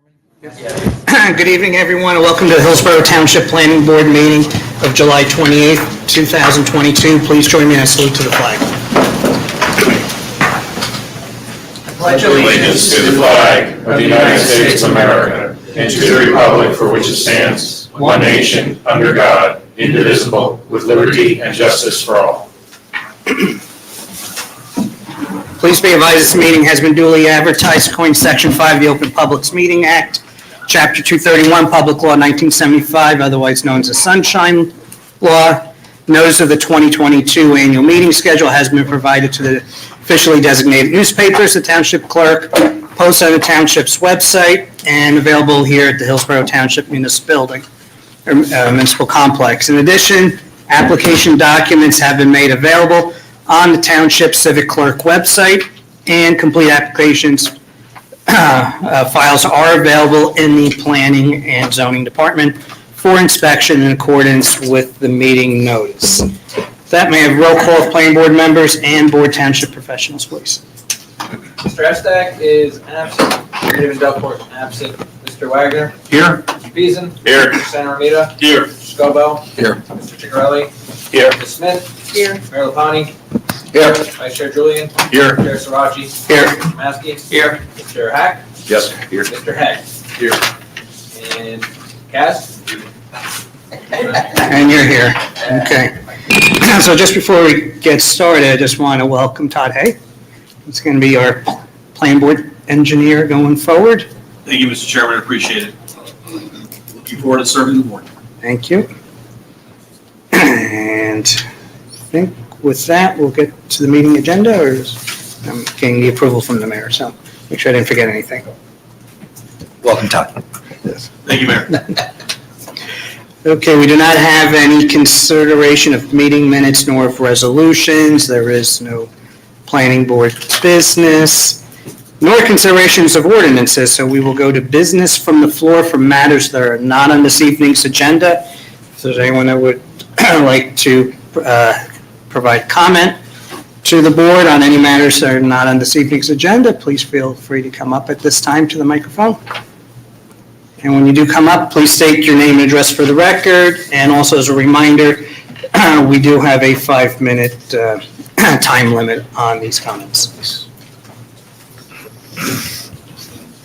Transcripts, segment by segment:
Good evening, everyone, and welcome to the Hillsborough Township Planning Board meeting of July 28th, 2022. Please join me in a salute to the flag. I pledge allegiance to the flag of the United States of America and to the republic for which it stands, one nation, under God, indivisible, with liberty and justice for all. Please be advised this meeting has been duly advertised according to Section 5 of the Open Public Meeting Act, Chapter 231, Public Law 1975, otherwise known as the Sunshine Law. Notice of the 2022 annual meeting schedule has been provided to the officially designated newspapers, the Township Clerk, posted on the Township's website, and available here at the Hillsborough Township Municipal Complex. In addition, application documents have been made available on the Township Civic Clerk website, and complete applications files are available in the Planning and Zoning Department for inspection in accordance with the meeting notice. That may have roll call of planning board members and board township professionals, please. Mr. Estak is absent. Mr. David Delport absent. Mr. Wagner. Here. Mr. Beason. Here. Mr. Santa Romita. Here. Mr. Scobell. Here. Mr. Ciccarelli. Here. Ms. Smith. Here. Mayor Lapani. Here. Vice Chair Julian. Here. Chair Sarachi. Here. Mr. Maskey. Here. Mr. Hack. Yes. Here. Mr. Heck. Here. And Cass. And you're here. Okay. So just before we get started, I just want to welcome Todd Hay. He's going to be our planning board engineer going forward. Thank you, Mr. Chairman. I appreciate it. Looking forward to serving the board. Thank you. And I think with that, we'll get to the meeting agenda, or I'm getting the approval from the mayor, so make sure I didn't forget anything. Welcome, Todd. Thank you, Mayor. Okay, we do not have any consideration of meeting minutes nor of resolutions. There is no planning board business, nor considerations of ordinances, so we will go to business from the floor for matters that are not on this evening's agenda. If there's anyone that would like to provide comment to the board on any matters that are not on this evening's agenda, please feel free to come up at this time to the microphone. And when you do come up, please state your name and address for the record. And also as a reminder, we do have a 5-minute time limit on these comments.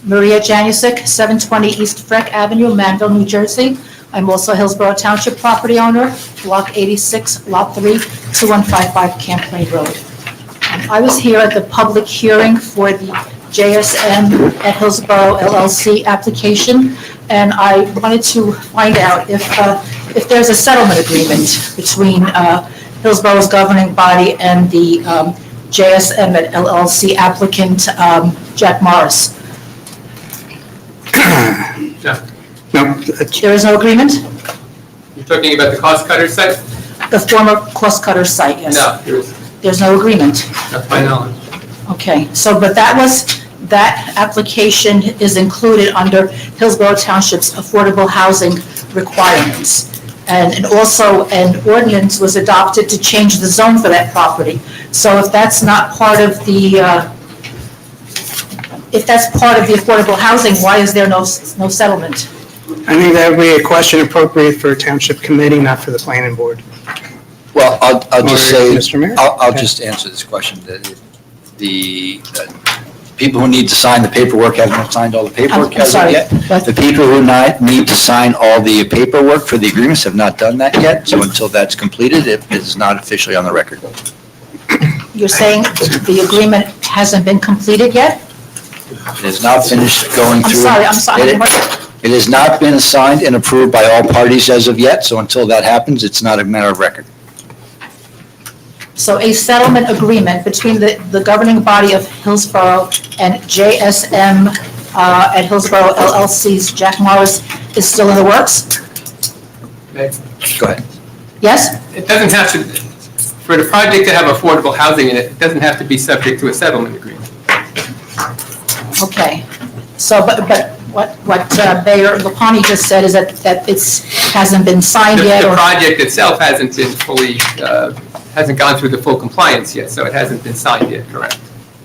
Maria Janusik, 720 East Freck Avenue, Manville, New Jersey. I'm also a Hillsborough Township property owner, Block 86, Lot 3, 2155 Camp Road. I was here at the public hearing for the JSM at Hillsborough LLC application, and I wanted to find out if there's a settlement agreement between Hillsborough's governing body and the JSM at LLC applicant, Jack Morris. No, There is no agreement? You're talking about the cost cutter site? The former cost cutter site, yes. No, There's no agreement. that's my knowledge. Okay, so, but that application is included under Hillsborough Township's affordable housing requirements. And also an ordinance was adopted to change the zone for that property. So if that's not part of the, if that's part of the affordable housing, why is there no settlement? I think that would be a question appropriate for a township committee, not for the planning board. Well, I'll just Or say, Mr. Mayor? I'll Okay. just answer this question. The people who need to sign the paperwork haven't signed all the paperwork I'm as of sorry, yet. what? The people who need to sign all the paperwork for the agreements have not done that yet. So until that's completed, it is not officially on the record. You're saying the agreement hasn't been completed yet? It is not finished going I'm through. sorry. It has not been signed and approved by all parties as of yet. So until that happens, it's not a matter of record. So a settlement agreement between the governing body of Hillsborough and JSM at Hillsborough LLC's Jack Morris is still in the works? Go ahead. Yes? It doesn't have to, for the project to have affordable housing in it, it doesn't have to be subject to a settlement agreement. Okay. So, but what Mayor Lapani just said is that hasn't been signed yet? The project itself hasn't been fully, hasn't gone through the full compliance yet, so it hasn't been signed yet, correct?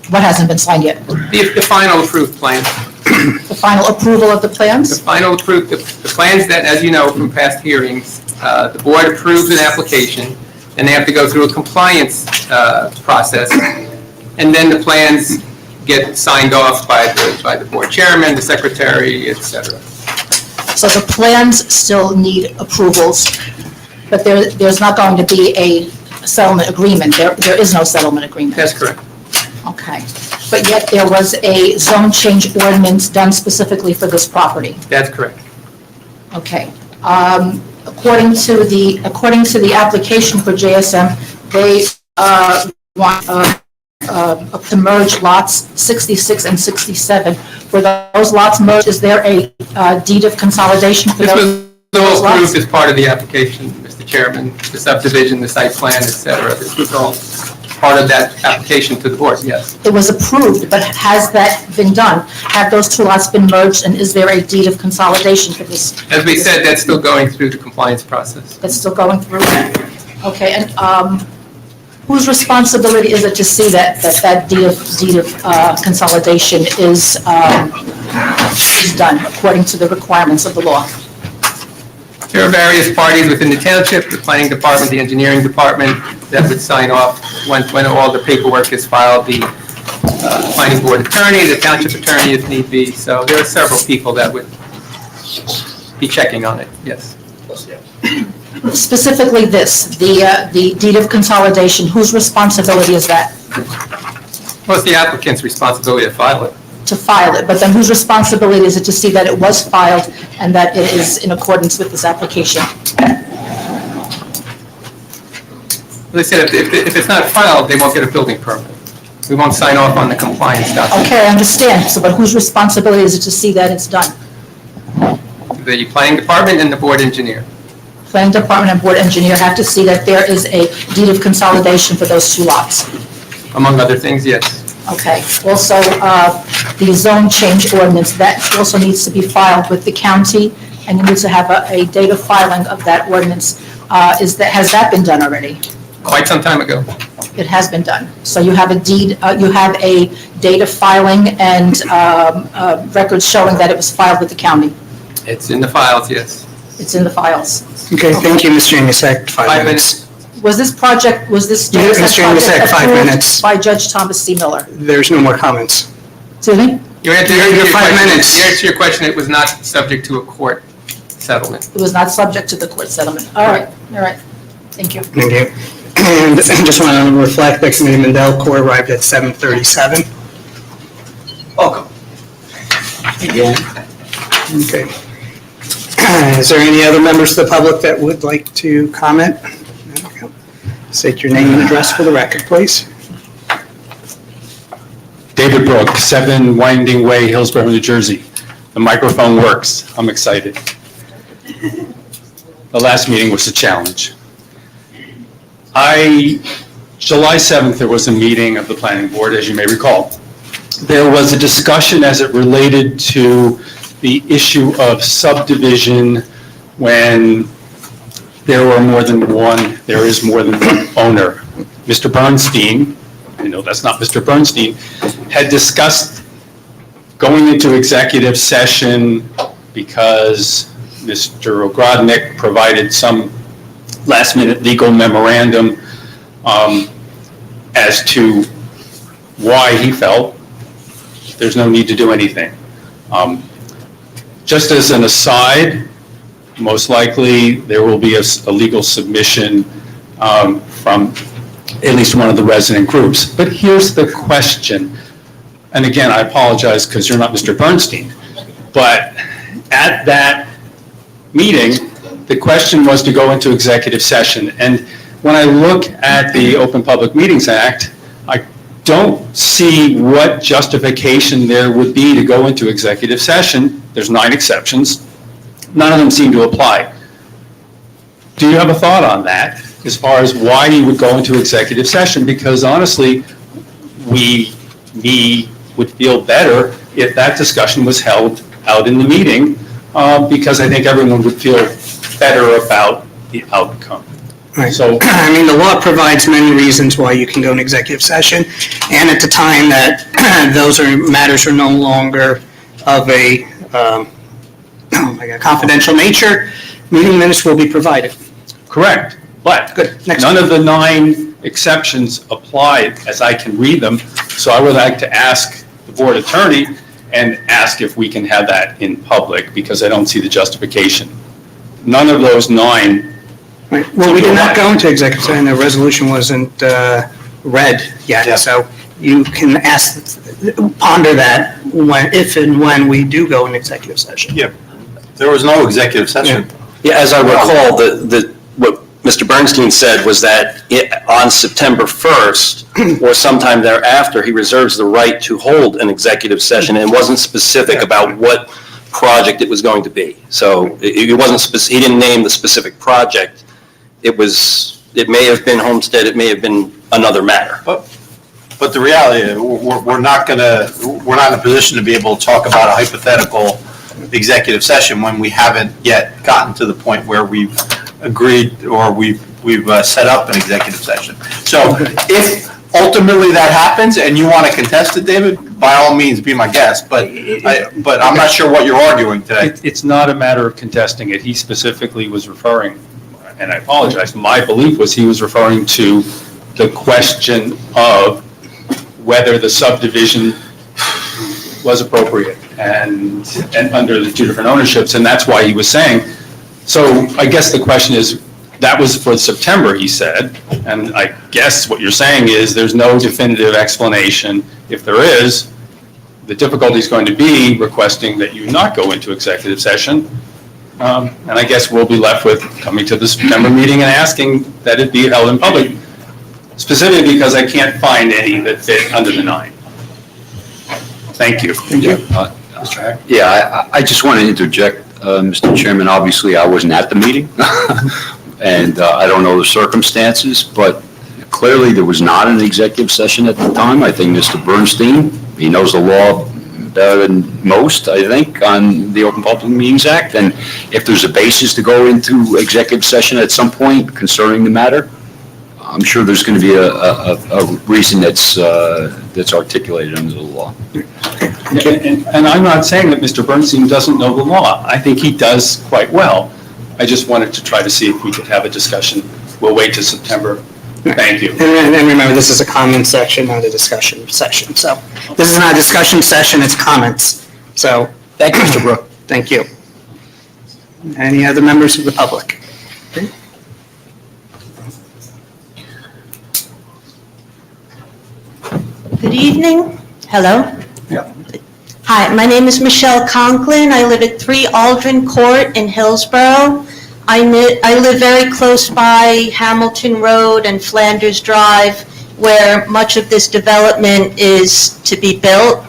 What hasn't been signed yet? The final approved plan. The final approval of the The plans? final approved, the plans that, as you know from past hearings, the board approves an application, and they have to go through a compliance process, and then the plans get signed off by the board chairman, the secretary, et cetera. So the plans still need approvals, but there's not going to be a settlement agreement. There is no settlement agreement. That's correct. Okay. But yet there was a zone change ordinance done specifically for this property. That's correct. Okay. According to the application for JSM, they want to merge lots 66 and 67. Were those lots merged? Is there a deed of consolidation for This those? was all approved as part of the application, Mr. Chairman, the subdivision, the site plan, et cetera. This was all part of that application to the board, yes. It was approved, but has that been done? Have those two lots been merged, and is there a deed of consolidation for this? As we said, that's still going through the compliance process. That's still going through? Okay, and whose responsibility is it to see that deed of consolidation is done according to the requirements of the law? There are various parties within the township, the planning department, the engineering department, that would sign off when all the paperwork is filed, the planning board attorney, the township attorney if need be. So there are several people that would be checking on it, yes. Specifically this, the deed of consolidation, whose responsibility is that? Well, it's the applicant's responsibility to file it. To file it, but then whose responsibility is it to see that it was filed and that it is in accordance with this application? As I said, if it's not filed, they won't get a building permit. We won't sign off on the compliance document. Okay, I understand, so but whose responsibility is it to see that it's done? The planning department and the board engineer. Planning department and board engineer have to see that there is a deed of consolidation for those two lots. Among other things, yes. Okay, also, the zone change ordinance, that also needs to be filed with the county, and you need to have a date of filing of that ordinance. Has that been done already? Quite some time ago. It has been done. So you have a deed, you have a date of filing and records showing that it was filed with the county. It's in the files, yes. It's in the files. Okay, thank you, Ms. Janusik. 5 minutes. Was this project, was this Yes, Ms. Janusik, project 5 approved minutes. by Judge Thomas C. Miller? There's no more comments. Excuse me? You answer Your 5 minutes. The answer to your question, it was not subject to a court settlement. It was not subject to the court settlement. All right. Thank you. Thank you. And I just want to reflect that Committee Mandelcore arrived at 7:37. Welcome. Again. Okay. Is there any other members of the public that would like to comment? No? State your name and address for the record, please. David Brook, 7 Winding Way, Hillsborough, New Jersey. The microphone works. I'm excited. The last meeting was a challenge. July 7th, there was a meeting of the planning board, as you may recall. There was a discussion as it related to the issue of subdivision when there is more than one owner. Mr. Bernstein, I know that's not Mr. Bernstein, had discussed going into executive session because Mr. Ogrodnik provided some last-minute legal memorandum as to why he felt there's no need to do anything. Just as an aside, most likely there will be a legal submission from at least one of the resident groups. But here's the question, and again, I apologize because you're not Mr. Bernstein, but at that meeting, the question was to go into executive session. And when I look at the Open Public Meetings Act, I don't see what justification there would be to go into executive session. There's 9 exceptions. None of them seem to apply. Do you have a thought on that as far as why you would go into executive session? Because honestly, we would feel better if that discussion was held out in the meeting, because I think everyone would feel better about the outcome. Right. So, I mean, the law provides many reasons why you can go in executive session, and at the time that those matters are no longer of a confidential nature, meeting minutes will be provided. Correct, but Good. Next. none of the 9 exceptions apply as I can read them, so I would like to ask the board attorney and ask if we can have that in public, because I don't see the justification. None of those 9. Right. Well, we did not go into executive session, the resolution wasn't read yet, so you can ponder that if and when we do go in executive session. Yeah. There was no executive session. Yeah, as I recall, what Mr. Bernstein said was that on September 1st, or sometime thereafter, he reserves the right to hold an executive session, and it wasn't specific about what project it was going to be. So it wasn't, he didn't name the specific project. It may have been Homestead, it may have been another matter. But the reality is, we're not in a position to be able to talk about a hypothetical executive session when we haven't yet gotten to the point where we've agreed or we've set up an executive session. So if ultimately that happens and you want to contest it, David, by all means, be my guest, but I'm not sure what you're arguing today. It's not a matter of contesting it. He specifically was referring, and I apologize, my belief was he was referring to the question of whether the subdivision was appropriate and under the 2 different ownerships, and that's why he was saying. So I guess the question is, that was for September, he said, and I guess what you're saying is there's no definitive explanation. If there is, the difficulty is going to be requesting that you not go into executive session, and I guess we'll be left with coming to the September meeting and asking that it be held in public, specifically because I can't find any that fit under the 9. Thank you. Yeah, I just want to interject, Mr. Chairman. Obviously, I wasn't at the meeting, and I don't know the circumstances, but clearly there was not an executive session at the time. I think Mr. Bernstein, he knows the law better than most, I think, on the Open Public Meetings Act, and if there's a basis to go into executive session at some point concerning the matter, I'm sure there's going to be a reason that's articulated under the law. And I'm not saying that Mr. Bernstein doesn't know the law. I think he does quite well. I just wanted to try to see if we could have a discussion. We'll wait till September. Thank you. And remember, this is a comment section, not a discussion session. So this is not a discussion session, it's comments. So Thank you, Mr. Brook. thank you. Any other members of the public? Good evening. Hello. Yeah. Hi, my name is Michelle Conklin. I live at 3 Aldrin Court in Hillsborough. I live very close by Hamilton Road and Flanders Drive, where much of this development is to be built.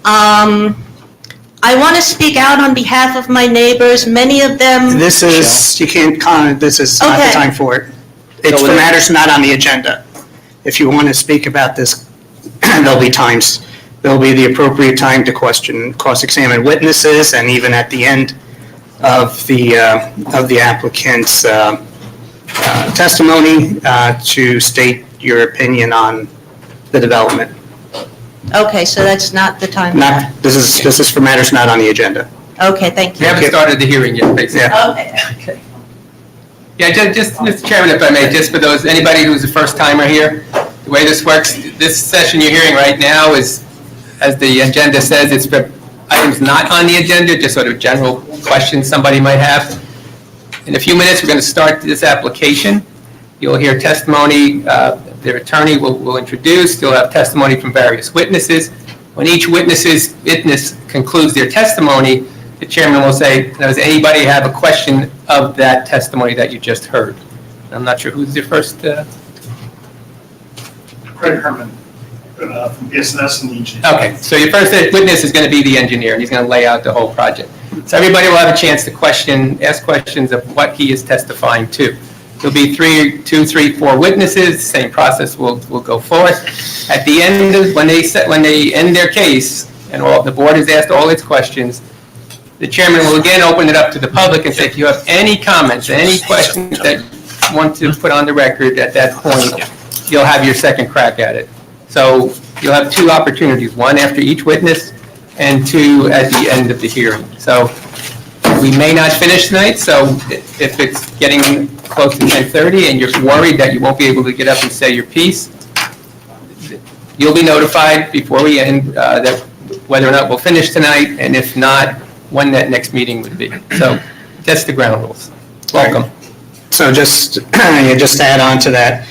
I want to speak out on behalf of my neighbors. Many of them... This is, you can't comment, this is not the Okay. time for it. It's for matters not on the agenda. If you want to speak about this, there'll be times, there'll be the appropriate time to cross-examine witnesses, and even at the end of the applicant's testimony to state your opinion on the development. Okay, so that's not the time. Not, this is for matters not on the agenda. Okay, thank We you. haven't started the hearing yet, basically. Yeah. Okay. Yeah, just, Mr. Chairman, if I may, just for those, anybody who's a first-timer here, the way this works, this session you're hearing right now is, as the agenda says, it's for items not on the agenda, just sort of general questions somebody might have. In a few minutes, we're going to start this application. You'll hear testimony, their attorney will introduce, you'll have testimony from various witnesses. When each witness concludes their testimony, the chairman will say, does anybody have a question of that testimony that you just heard? I'm not sure who's your first. Craig Herman from BSNS and EG. Okay, so your first witness is going to be the engineer, and he's going to lay out the whole project. So everybody will have a chance to ask questions of what he is testifying to. There'll be 2, 3, 4 witnesses. Same process will go forth. At the end, when they end their case, and the board has asked all its questions, the chairman will again open it up to the public and say, if you have any comments, any questions that you want to put on the record at that point, you'll have your second crack at it. So you'll have 2 opportunities, one after each witness, and 2 at the end of the hearing. So we may not finish tonight, so if it's getting close to 10:30 and you're worried that you won't be able to get up and say your piece, you'll be notified before we end that whether or not we'll finish tonight, and if not, when that next meeting would be. So that's the ground rules. Welcome. So just to add on to that,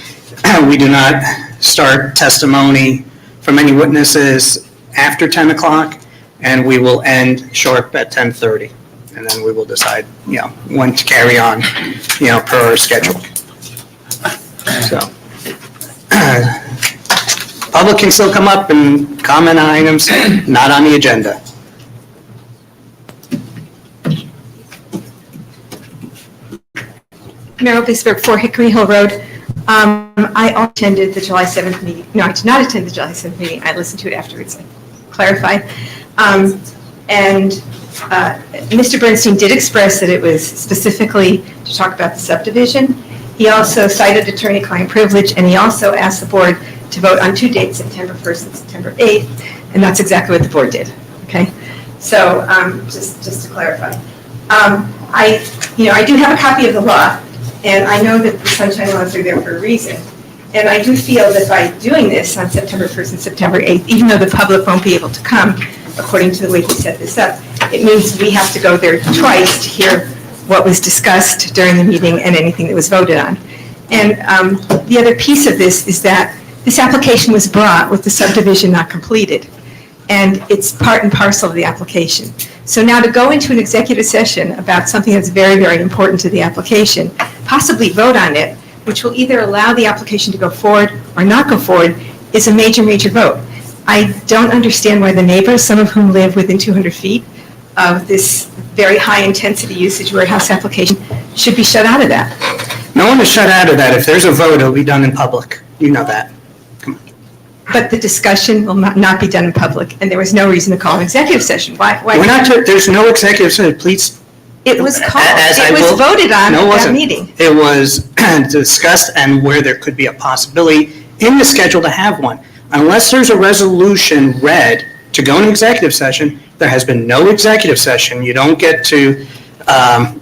we do not start testimony from any witnesses after 10 o'clock, and we will end sharp at 10:30. And then we will decide, when to carry on, per our schedule. So, public can still come up and comment on items not on the agenda. Meryl Bisberg, 4 Hickory Hill Road. I attended the July 7th meeting. No, I did not attend the July 7th meeting. I listened to it afterwards, I clarified. Mr. Bernstein did express that it was specifically to talk about the subdivision. He also cited attorney-client privilege, and he also asked the board to vote on 2 dates, September 1st and September 8th, and that's exactly what the board did, okay? So just to clarify. I do have a copy of the law, and I know that the sunshine laws are there for a reason. And I do feel that by doing this on September 1st and September 8th, even though the public won't be able to come, according to the way he set this up, it means we have to go there twice to hear what was discussed during the meeting and anything that was voted on. And the other piece of this is that this application was brought with the subdivision not completed, and it's part and parcel of the application. So now to go into an executive session about something that's very, very important to the application, possibly vote on it, which will either allow the application to go forward or not go forward, is a major, major vote. I don't understand why the neighbors, some of whom live within 200 feet of this very high-intensity usage warehouse application, should be shut out of that. No one is shut out of that. If there's a vote, it'll be done in public. You know that. But the discussion will not be done in public, and there was no reason to call an executive session. Why? We're not, there's no executive session, please. It was called, it was voted on at that meeting. It was discussed and where there could be a possibility in the schedule to have one. Unless there's a resolution read to go in executive session, there has been no executive session. You don't get to have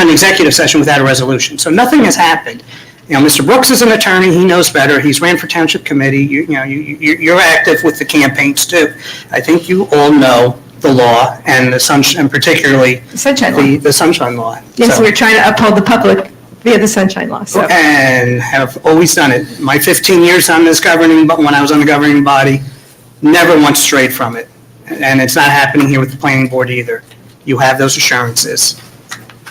an executive session without a resolution. So nothing has happened. Mr. Brooks is an attorney. He knows better. He's ran for township committee. You're active with the campaigns too. I think you all know the law and the sunshine, and particularly The sunshine law. the sunshine law. Yes, So- we're trying to uphold the public via the sunshine law, so. And have always done it. My 15 years on this governing, but when I was on the governing body, never once strayed from it. And it's not happening here with the planning board either. You have those assurances.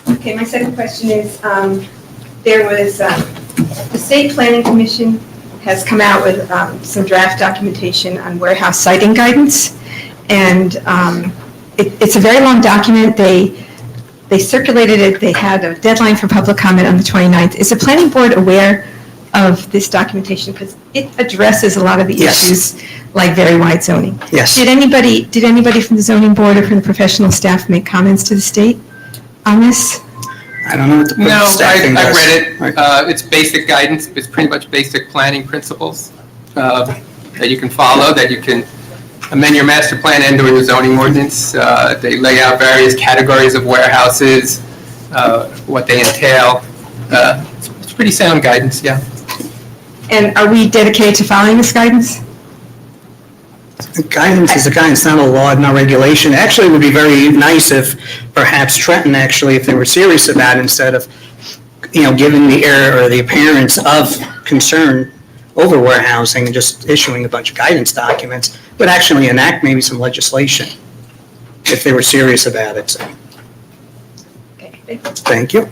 Okay, my second question is, there was, the State Planning Commission has come out with some draft documentation on warehouse siting guidance. And it's a very long document. They circulated it. They had a deadline for public comment on the 29th. Is the planning board aware of this documentation? Because it addresses a lot of the Yes. issues like very wide zoning. Yes. Did anybody from the zoning board or from the professional staff make comments to the state on this? I don't know what the No, staffing I does. read it. Right. It's basic guidance. It's pretty much basic planning principles that you can follow, that you can amend your master plan and or your zoning ordinance. They lay out various categories of warehouses, what they entail. It's pretty sound guidance, yeah. And are we dedicated to following this guidance? Guidance is a guidance, not a law, not regulation. Actually, it would be very nice if perhaps Trenton actually, if they were serious about it, instead of, giving the air or the appearance of concern over warehousing and just issuing a bunch of guidance documents, would actually enact maybe some legislation if they were serious about it. So, Okay, thank you. thank you.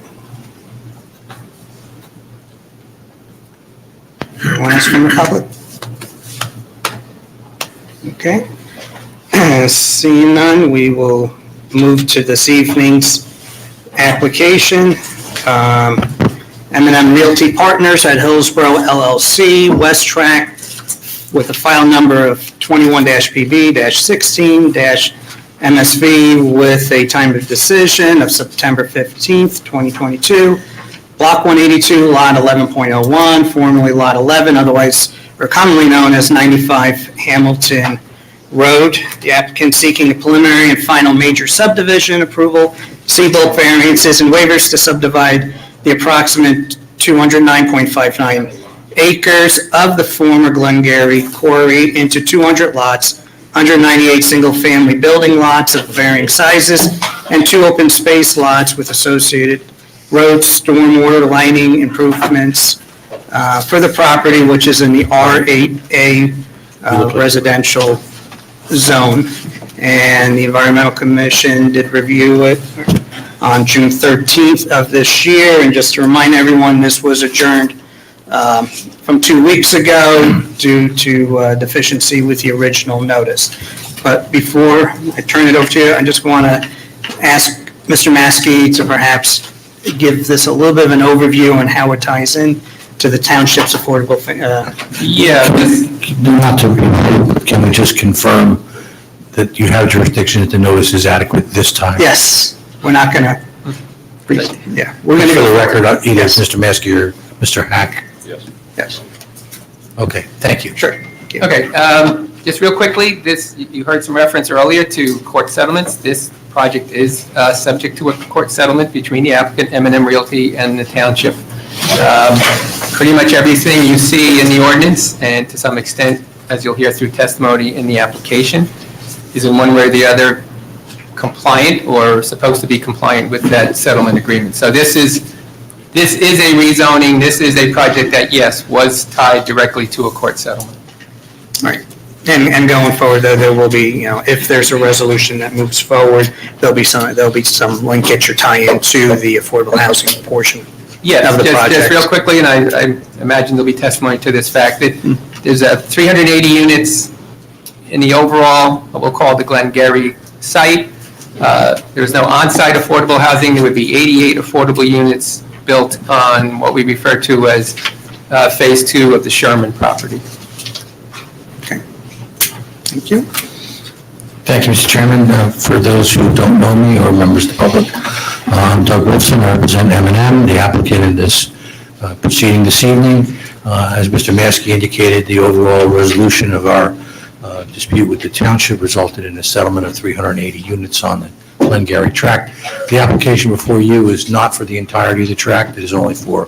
Anyone else from the public? Okay. Seeing none, we will move to this evening's application. M&M Realty Partners at Hillsborough LLC, West Track, with a file number of 21-PB-16-MSV with a time of decision of September 15th, 2022. Block 182, Lot 11.01, formerly Lot 11, otherwise, or commonly known as 95 Hamilton Road. The applicant seeking a preliminary and final major subdivision approval, C-bulk variances and waivers to subdivide the approximate 209.59 acres of the former Glengarry Quarry into 200 lots, 198 single-family building lots of varying sizes, and 2 open space lots with associated roads, stormwater lining improvements for the property, which is in the R8A residential zone. And the Environmental Commission did review it on June 13th of this year. And just to remind everyone, this was adjourned from 2 weeks ago due to deficiency with the original notice. But before I turn it over to you, I just want to ask Mr. Maskey to perhaps give this a little bit of an overview on how it ties in to the township's affordable. Not to, can we just confirm that you have jurisdiction, that the notice is adequate this time? Yes, we're not going to, yeah. We're For going to the record, either Mr. Maskey or Mr. Hack? Yes. Okay, thank you. Sure. Okay, just real quickly, you heard some reference earlier to court settlements. This project is subject to a court settlement between the applicant, M&M Realty, and the township. Pretty much everything you see in the ordinance, and to some extent, as you'll hear through testimony in the application, is in one way or the other compliant or supposed to be compliant with that settlement agreement. So this is a rezoning, this is a project that, yes, was tied directly to a court settlement. Right. And going forward, though, there will be, if there's a resolution that moves forward, there'll be some linkage or tie-in to the affordable housing portion. Yes, of the just project. real quickly, and I imagine there'll be testimony to this fact, that there's 380 units in the overall, what we'll call the Glengarry site. There's no on-site affordable housing. There would be 88 affordable units built on what we refer to as Phase 2 of the Sherman property. Okay. Thank you. Thank you, Mr. Chairman. For those who don't know me or members of the public, I'm Doug Wolfson. I represent M&M, the applicant in this proceeding this evening. As Mr. Maskey indicated, the overall resolution of our dispute with the township resulted in a settlement of 380 units on the Glengarry tract. The application before you is not for the entirety of the tract. It is only for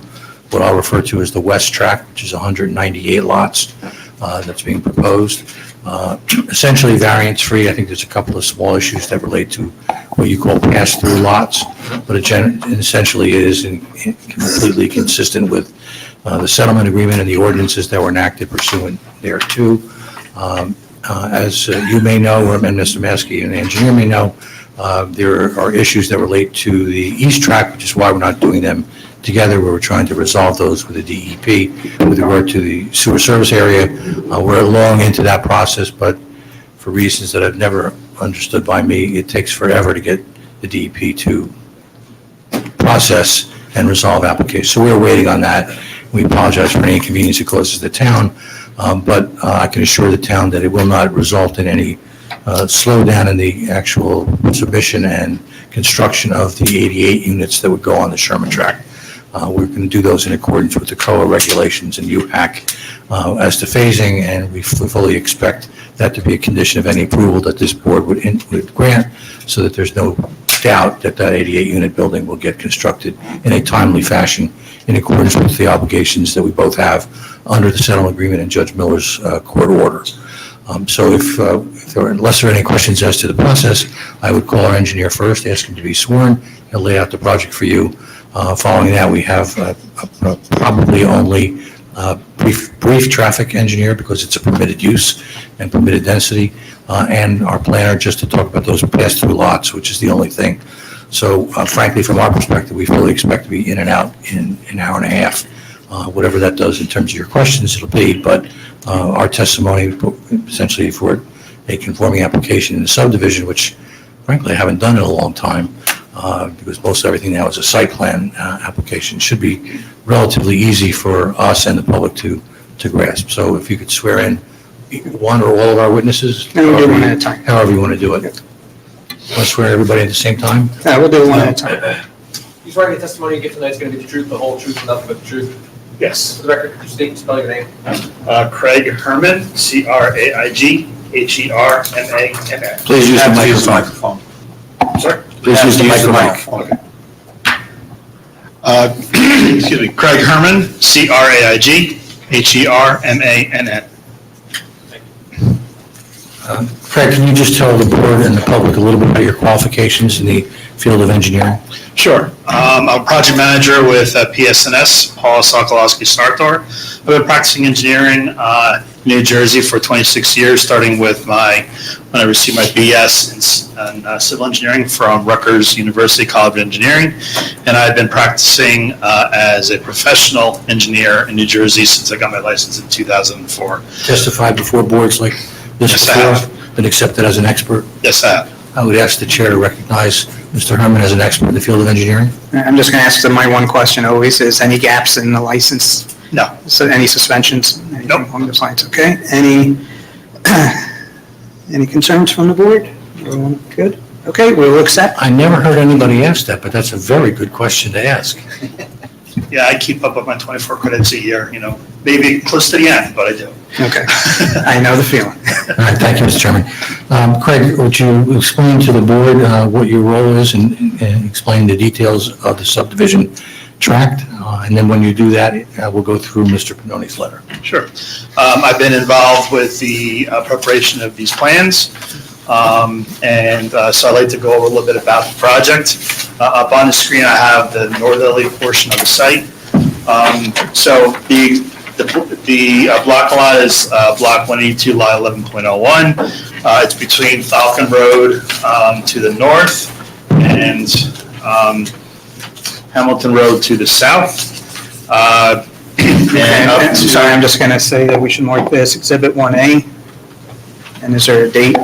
what I'll refer to as the west tract, which is 198 lots that's being proposed. Essentially variance-free. I think there's a couple of small issues that relate to what you call pass-through lots, but essentially it is completely consistent with the settlement agreement and the ordinances that were enacted pursuant thereto. As you may know, and Mr. Maskey and the engineer may know, there are issues that relate to the east tract, which is why we're not doing them together. We're trying to resolve those with the DEP with regard to the sewer service area. We're long into that process, but for reasons that I've never understood by me, it takes forever to get the DEP to process and resolve applications. So we're waiting on that. We apologize for any inconvenience it causes the town, but I can assure the town that it will not result in any slowdown in the actual submission and construction of the 88 units that would go on the Sherman tract. We're going to do those in accordance with the COA regulations and UHAC as to phasing, and we fully expect that to be a condition of any approval that this board would grant, so that there's no doubt that that 88 unit building will get constructed in a timely fashion in accordance with the obligations that we both have under the settlement agreement and Judge Miller's court order. So unless there are any questions as to the process, I would call our engineer first, ask him to be sworn. He'll lay out the project for you. Following that, we have probably only brief traffic engineer because it's a permitted use and permitted density, and our planner just to talk about those pass-through lots, which is the only thing. So frankly, from our perspective, we fully expect to be in and out in an hour and a half. Whatever that does in terms of your questions, it'll be, but our testimony essentially for a conforming application in the subdivision, which frankly I haven't done in a long time, because most everything now is a site plan application, should be relatively easy for us and the public to grasp. So if you could swear in one or all of our witnesses, And we'll do one at a time. however you want to do it. Want to swear everybody at the same time? We'll do one at a time. You swear the testimony you give tonight is going to be the truth, the whole truth, and nothing but the truth? Yes. For the record, could you state and spell your name? Craig Herman, Craig H-E-R-M-A-N-N. Please use the Have to use the microphone. microphone. Sorry? Please use the microphone. Excuse me, Craig Herman, C-R-A-I-G, H-E-R-M-A-N-N. Craig, can you just tell the board and the public a little bit about your qualifications in the field of engineering? Sure. I'm a project manager with PSNS, Paul Sokolowski Sartor. I've been practicing engineering in New Jersey for 26 years, starting with when I received my BS in civil engineering from Rutgers University College of Engineering. And I've been practicing as a professional engineer in New Jersey since I got my license in 2004. Testified before boards like this Yes, I before? have. Been accepted as an expert? Yes, I have. I would ask the chair to recognize Mr. Herman as an expert in the field of engineering. I'm just going to ask them my one question always, is any gaps in the license? No. So any suspensions? Anything Nope. along those lines, okay? Any concerns from the board? Everyone good? Okay, we'll accept. I never heard anybody ask that, but that's a very good question to ask. Yeah, I keep up with my 24 credits a year, maybe close to the end, but I do. Okay, I know the feeling. All right, thank you, Mr. Chairman. Craig, would you explain to the board what your role is and explain the details of the subdivision tract? And then when you do that, we'll go through Mr. Pannoni's letter. Sure. I've been involved with the preparation of these plans. So I'd like to go over a little bit about the project. Up on the screen, I have the northerly portion of the site. So the block lot is block 182, lot 11.01. It's between Falcon Road to the north and Hamilton Road to the south. And up I'm to- sorry, I'm just going to say that we should mark this Exhibit 1A. And is there a date?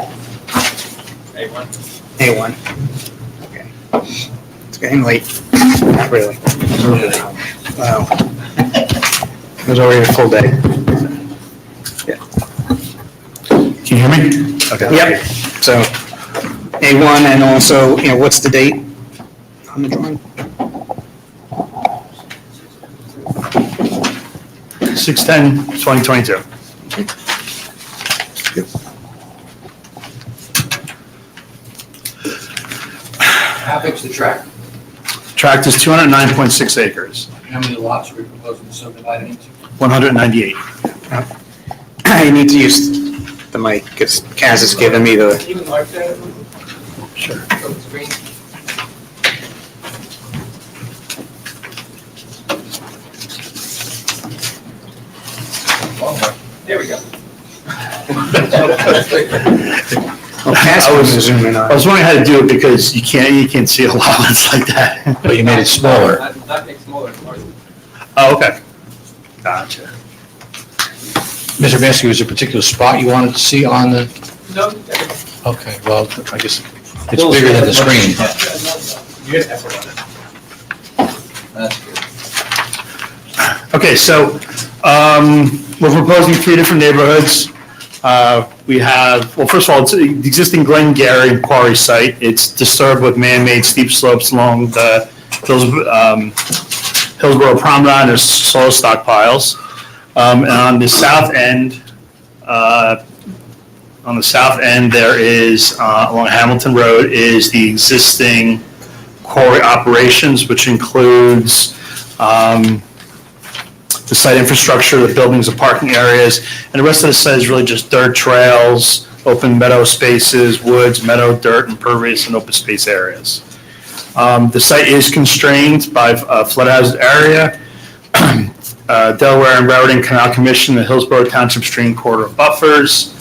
A1. A1. Okay. It's getting late. Not really. Wow. It was already a full day. Can you hear me? Okay. Yep. So A1 and also, what's the date on the drawing? 6/10/2022. How big's the tract? Tract is 209.6 acres, How many lots are we proposing to subdivide into? 198. I need to use the mic because Kaz has given me the, Even like that? Sure. On the screen? There we go. oh, Kaz was zooming I on. was wondering how to do it because you can't see a lot when it's like that. But you made it smaller. Not make smaller, larger. Oh, okay. Gotcha. Mr. Vansky, was there a particular spot you wanted to see on the, No. okay, well, I guess it's bigger than the screen. Okay, so we're proposing 3 different neighborhoods. We have, well, first of all, it's the existing Glengarry quarry site. It's disturbed with man-made steep slopes along the Hillsborough Promenade. There's soil stockpiles. And on the south end, there is, along Hamilton Road, is the existing quarry operations, which includes the site infrastructure, the buildings, the parking areas, and the rest of the site is really just dirt trails, open meadow spaces, woods, meadow, dirt, impervious, and open space areas. The site is constrained by a flood hazard area. Delaware and Raritan Canal Commission, the Hillsborough Township Stream Corridor buffers.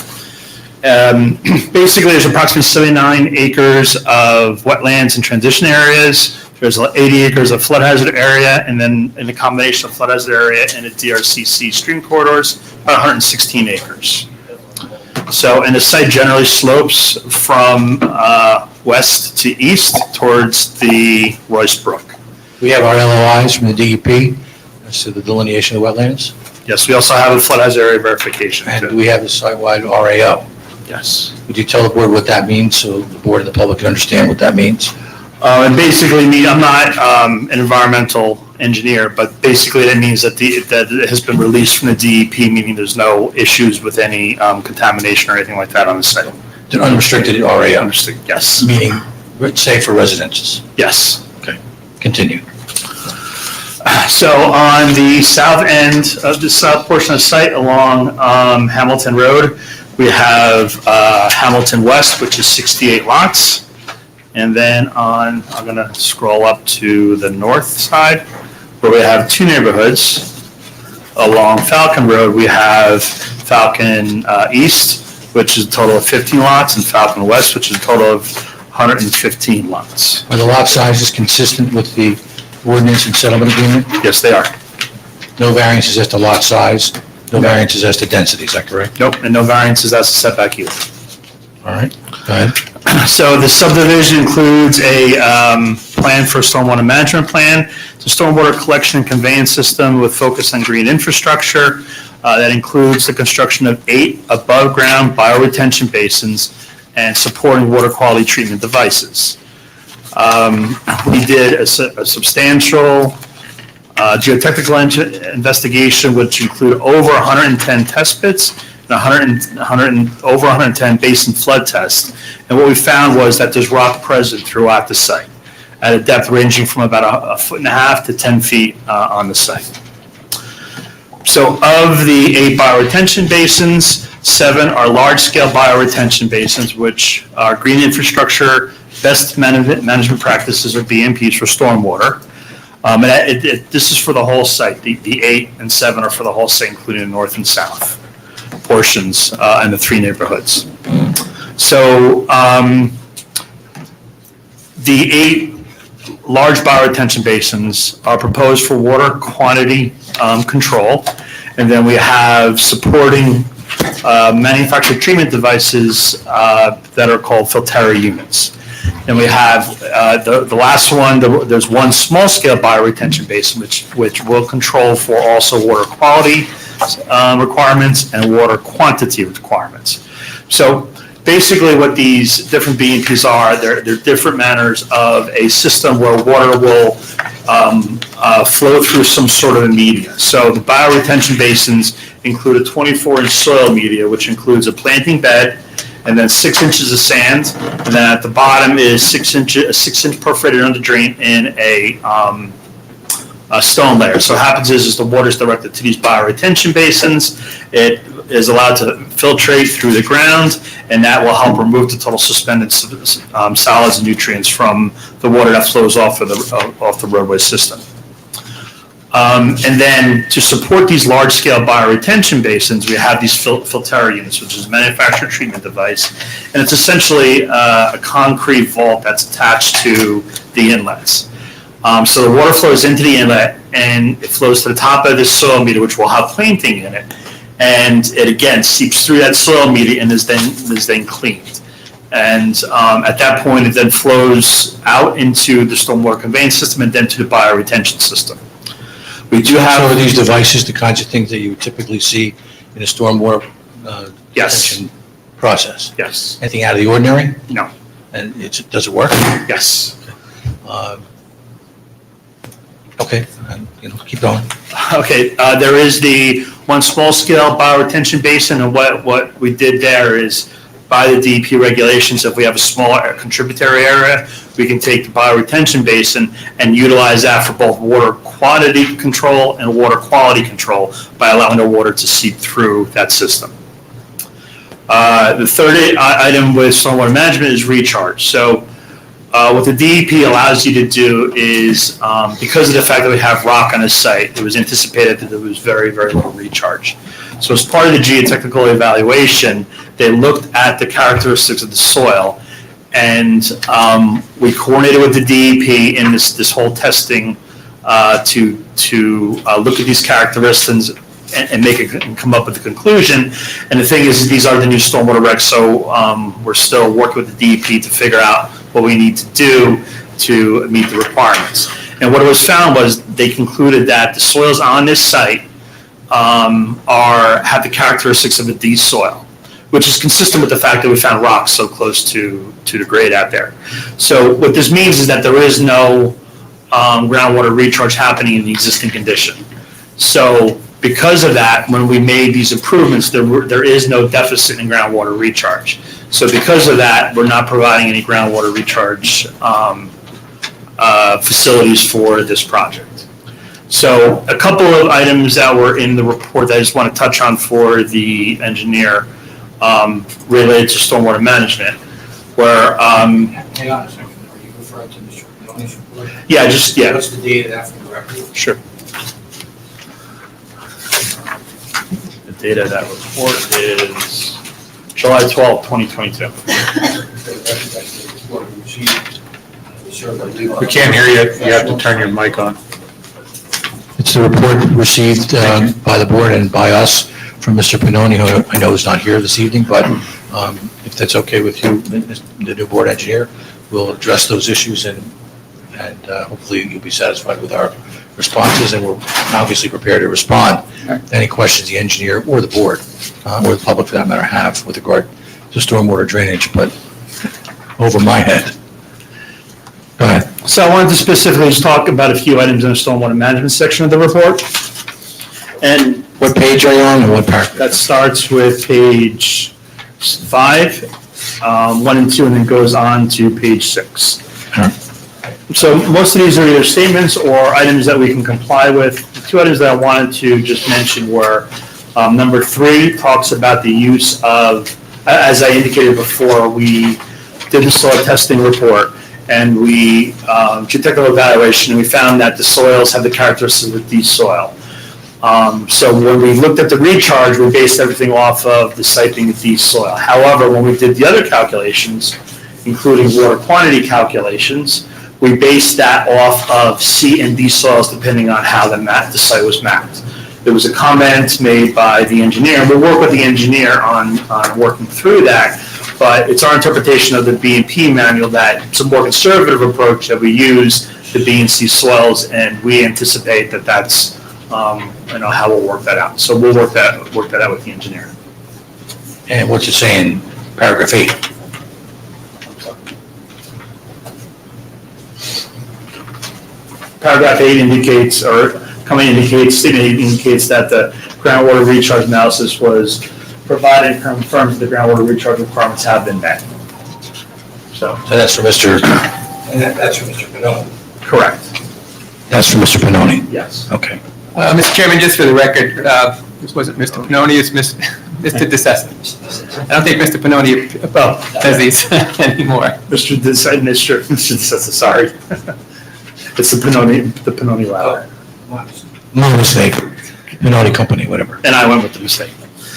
Basically, there's approximately 79 acres of wetlands and transition areas. There's 80 acres of flood hazard area, and then in the combination of flood hazard area and the DRCC stream corridors, about 116 acres. So, and the site generally slopes from west to east towards the Royce Brook. We have our LOIs from the DEP as to the delineation of wetlands, Yes, we also have a flood hazard area verification. and too. we have the site-wide RAO. Yes. Would you tell the board what that means so the board and the public can understand what that means? And basically, I'm not an environmental engineer, but basically that means that that it has been released from the DEP, meaning there's no issues with any contamination or anything like that on the site. It's an unrestricted area, Understood, yes. meaning safe for residences. Yes. Continue. So on the south end of the south portion of the site along Hamilton Road, we have Hamilton West, which is 68 lots. And then I'm going to scroll up to the north side, where we have two neighborhoods. Along Falcon Road, we have Falcon East, which is a total of 15 lots, and Falcon West, which is a total of 115 lots. Are the lot sizes consistent with the ordinance and settlement agreement? Yes, they are. No variances as to lot size, no variances as to density, is that correct? Nope, and no variances as to setback either. All right, go ahead. So the subdivision includes a plan for stormwater management plan. It's a stormwater collection and conveyance system with focus on green infrastructure. That includes the construction of 8 above-ground bioretention basins and supporting water quality treatment devices. We did a substantial geotechnical investigation, which included over 110 test pits and over 110 basin flood tests. And what we found was that there's rock present throughout the site at a depth ranging from about 1.5 to 10 feet on the site. So of the 8 bioretention basins, 7 are large-scale bioretention basins, which are green infrastructure, best management practices, or BMPs for stormwater. And this is for the whole site. The 8 and 7 are for the whole site, including the north and south portions and the 3 neighborhoods. So the 8 large bioretention basins are proposed for water quantity control. And then we have supporting manufactured treatment devices that are called filteri units. And we have the last one, there's one small-scale bioretention basin, which will control for also water quality requirements and water quantity requirements. So basically what these different BMPs are, they're different manners of a system where water will flow through some sort of a media. So the bioretention basins include a 24-inch soil media, which includes a planting bed, and then 6 inches of sand, and then at the bottom is 6 inch perforated under drain in a stone layer. So what happens is the water is directed to these bioretention basins. It is allowed to filtrate through the ground, and that will help remove the total suspended solids and nutrients from the water that flows off the roadway system. And then to support these large-scale bioretention basins, we have these filteri units, which is a manufactured treatment device, and it's essentially a concrete vault that's attached to the inlets. So the water flows into the inlet, and it flows to the top of this soil media, which will have planting in it, and it again seeps through that soil media and is then cleaned. And at that point, it then flows out into the stormwater conveyance system and then to the bioretention system. We do have. So are these devices the kinds of things that you would typically see in a stormwater retention process? Yes. Anything out of the ordinary? No. And does it work? Yes. Okay, keep going. Okay, there is the one small-scale bioretention basin, and what we did there is, by the DEP regulations, if we have a small contributory area, we can take the bioretention basin and utilize that for both water quantity control and water quality control by allowing the water to seep through that system. The third item with stormwater management is recharge. So what the DEP allows you to do is, because of the fact that we have rock on the site, it was anticipated that there was very, very little recharge. So as part of the geotechnical evaluation, they looked at the characteristics of the soil, and we coordinated with the DEP in this whole testing to look at these characteristics and come up with the conclusion. And the thing is, these are the new stormwater regs, so we're still working with the DEP to figure out what we need to do to meet the requirements. And what it was found was they concluded that the soils on this site have the characteristics of a D soil, which is consistent with the fact that we found rocks so close to the grade out there. So what this means is that there is no groundwater recharge happening in the existing condition. So because of that, when we made these improvements, there is no deficit in groundwater recharge. So because of that, we're not providing any groundwater recharge facilities for this project. So a couple of items that were in the report that I just want to touch on for the engineer related to stormwater management, where Hang on a second, are you referring to Mr. Pinoni's report? yeah. What's the date of that from the record? Sure. The date of that report is July 12, 2022. We can't hear you. You have to turn your mic on. It's the report received by the board and by us from Mr. Pinoni, who I know is not here this evening, but if that's okay with you, the new board engineer, we'll address those issues and hopefully you'll be satisfied with our responses, and we're obviously prepared to respond to any questions the engineer or the board, or the public for that matter, have with regard to stormwater drainage, but over my head. Go ahead. So I wanted to specifically just talk about a few items in the stormwater management section of the report. And what page are you on and what paragraph? That starts with page 5, 1 and 2, and then goes on to page 6. So most of these are either statements or items that we can comply with. The two items that I wanted to just mention were, number 3 talks about the use of, as I indicated before, we did the soil testing report and we geotechnical evaluation, and we found that the soils have the characteristics of deep soil. So when we looked at the recharge, we based everything off of the site being deep soil. However, when we did the other calculations, including water quantity calculations, we based that off of C and D soils depending on how the site was mapped. There was a comment made by the engineer, and we'll work with the engineer on working through that, but it's our interpretation of the B&P manual that it's a more conservative approach that we use the B and C soils, and we anticipate that that's how we'll work that out. So we'll work that out with the engineer. And what's it saying, paragraph 8? Paragraph 8 indicates, or statement 8 indicates that the groundwater recharge analysis was provided and confirms the groundwater recharge requirements have been met. So that's for Mr. And that's for Mr. Pinoni. Correct. That's for Mr. Pinoni? Yes. Okay. Mr. Chairman, just for the record, this wasn't Mr. Pinoni, it's Mr. DeSessa. I don't think Mr. Pinoni says these anymore. Mr. DeSessa, sorry. It's the Pinoni ladder. No mistake. Pinoni Company, whatever. And I went with the mistake.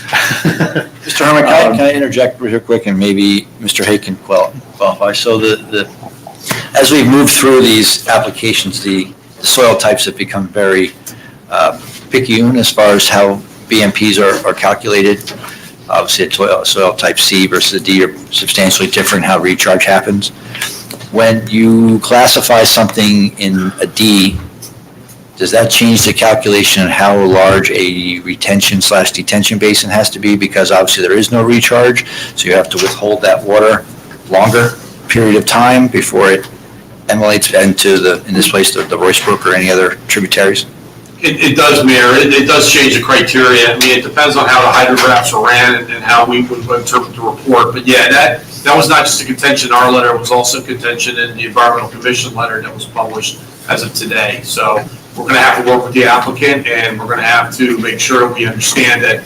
Mr. Herman, can I interject real quick, and maybe Mr. Hay can qualify? So as we've moved through these applications, the soil types have become very picayune as far as how BMPs are calculated. Obviously, soil type C versus D are substantially different, how recharge happens. When you classify something in a D, does that change the calculation of how large a retention/detention basin has to be? Because obviously there is no recharge, so you have to withhold that water longer period of time before it emanates into in this place, the Royce Brook or any other tributaries? It does, Mayor. It does change the criteria. I mean, it depends on how the hydrographs are ran and how we would interpret the report. But yeah, that was not just a contention in our letter. It was also contention in the Environmental Commission letter that was published as of today. So we're going to have to work with the applicant, and we're going to have to make sure we understand that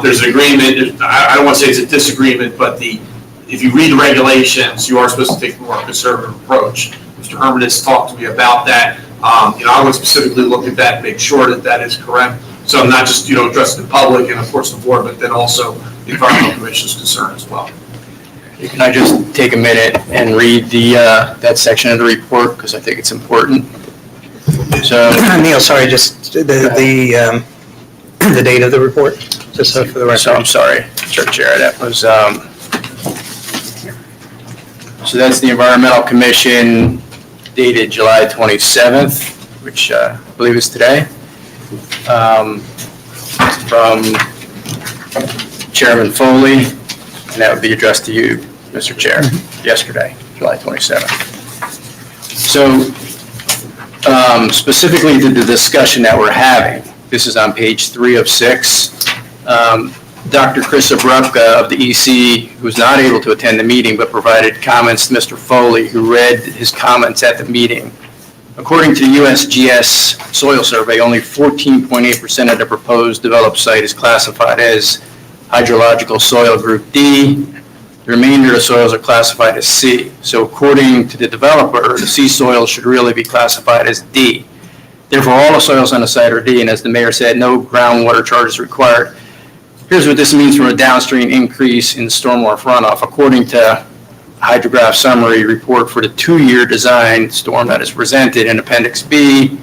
there's an agreement. I don't want to say it's a disagreement, but if you read the regulations, you are supposed to take a more conservative approach. Mr. Herman has talked to me about that. I would specifically look at that, make sure that that is correct. So I'm not just, addressing the public and of course the board, but then also the Environmental Commission's concern as well. Can I just take a minute and read that section of the report, because I think it's important? So, Neil, sorry, just the date of the report, just so for the record. So I'm sorry, Mr. Chair, that was, so that's the Environmental Commission dated July 27th, which I believe is today, from Chairman Foley, and that would be addressed to you, Mr. Chair, yesterday, July 27th. So specifically to the discussion that we're having. This is on page 3 of 6. Dr. Chris Abrupka of the EC, who was not able to attend the meeting but provided comments to Mr. Foley, who read his comments at the meeting. According to the USGS soil survey, only 14.8% of the proposed developed site is classified as hydrological soil group D. The remainder of the soils are classified as C. So according to the developer, the C soils should really be classified as D. Therefore, all the soils on the site are D, and as the mayor said, no groundwater charge is required. Here's what this means from a downstream increase in stormwater runoff. According to hydrograph summary report for the 2-year design storm that is presented in Appendix B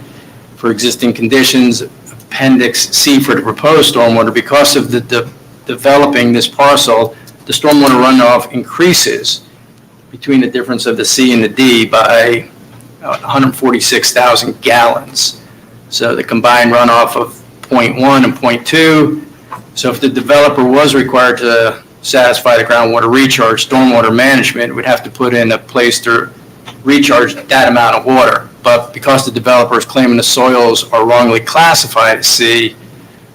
for existing conditions, Appendix C for the proposed stormwater, because of the developing this parcel, the stormwater runoff increases between the difference of the C and the D by 146,000 gallons. So the combined runoff of 0.1 and 0.2. So if the developer was required to satisfy the groundwater recharge, stormwater management would have to put in a place to recharge that amount of water. But because the developer is claiming the soils are wrongly classified as C,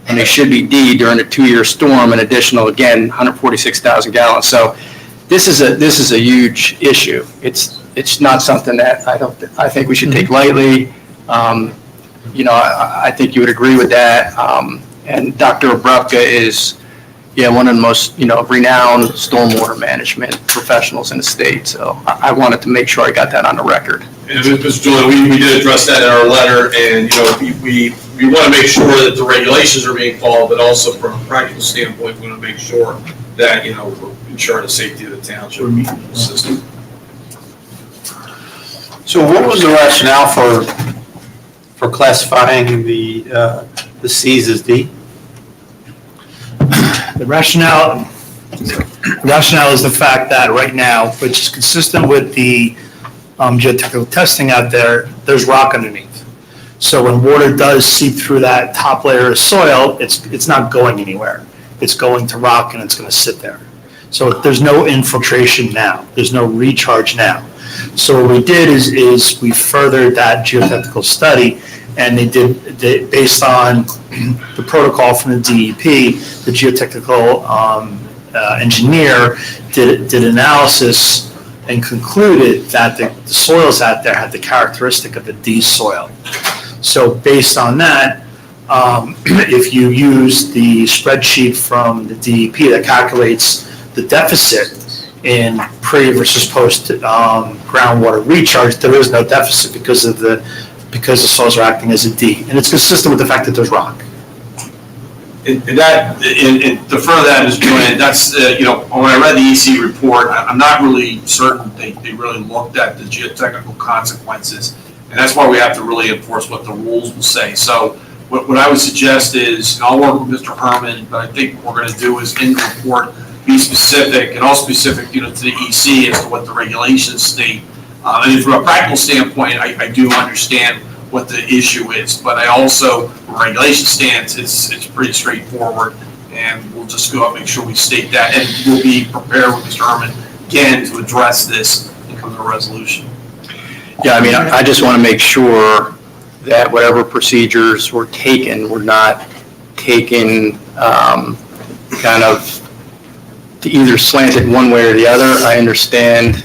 and they should be D during a 2-year storm, an additional, again, 146,000 gallons. So this is a huge issue. It's not something that I think we should take lightly. I think you would agree with that. And Dr. Abrupka is, one of the most, renowned stormwater management professionals in the state. So I wanted to make sure I got that on the record. And Mr. Julian, we did address that in our letter, and, we want to make sure that the regulations are being followed, but also from a practical standpoint, we want to make sure that, we're ensuring the safety of the township system. So what was the rationale for classifying the Cs as D? The rationale is the fact that right now, which is consistent with the geotechnical testing out there, there's rock underneath. So when water does seep through that top layer of soil, it's not going anywhere. It's going to rock and it's going to sit there. So there's no infiltration now. There's no recharge now. So what we did is we furthered that geotechnical study, and they based on the protocol from the DEP, the geotechnical engineer did analysis and concluded that the soils out there had the characteristic of a D soil. So based on that, if you use the spreadsheet from the DEP that calculates the deficit in pre versus post groundwater recharge, there is no deficit because the soils are acting as a D, and it's consistent with the fact that there's rock. And to further that, Mr. Julian, that's, when I read the EC report, I'm not really certain they really looked at the geotechnical consequences. And that's why we have to really enforce what the rules will say. So what I would suggest is, and I'll work with Mr. Herman, but I think what we're going to do is in the report, be specific, and all specific, to the EC as to what the regulations state. And from a practical standpoint, I do understand what the issue is, but I also, from a regulation stance, it's pretty straightforward, and we'll just go out and make sure we state that, and we'll be prepared with Mr. Herman, again, to address this and come to a resolution. Yeah, I just want to make sure that whatever procedures were taken were not taken kind of to either slant it one way or the other. I understand,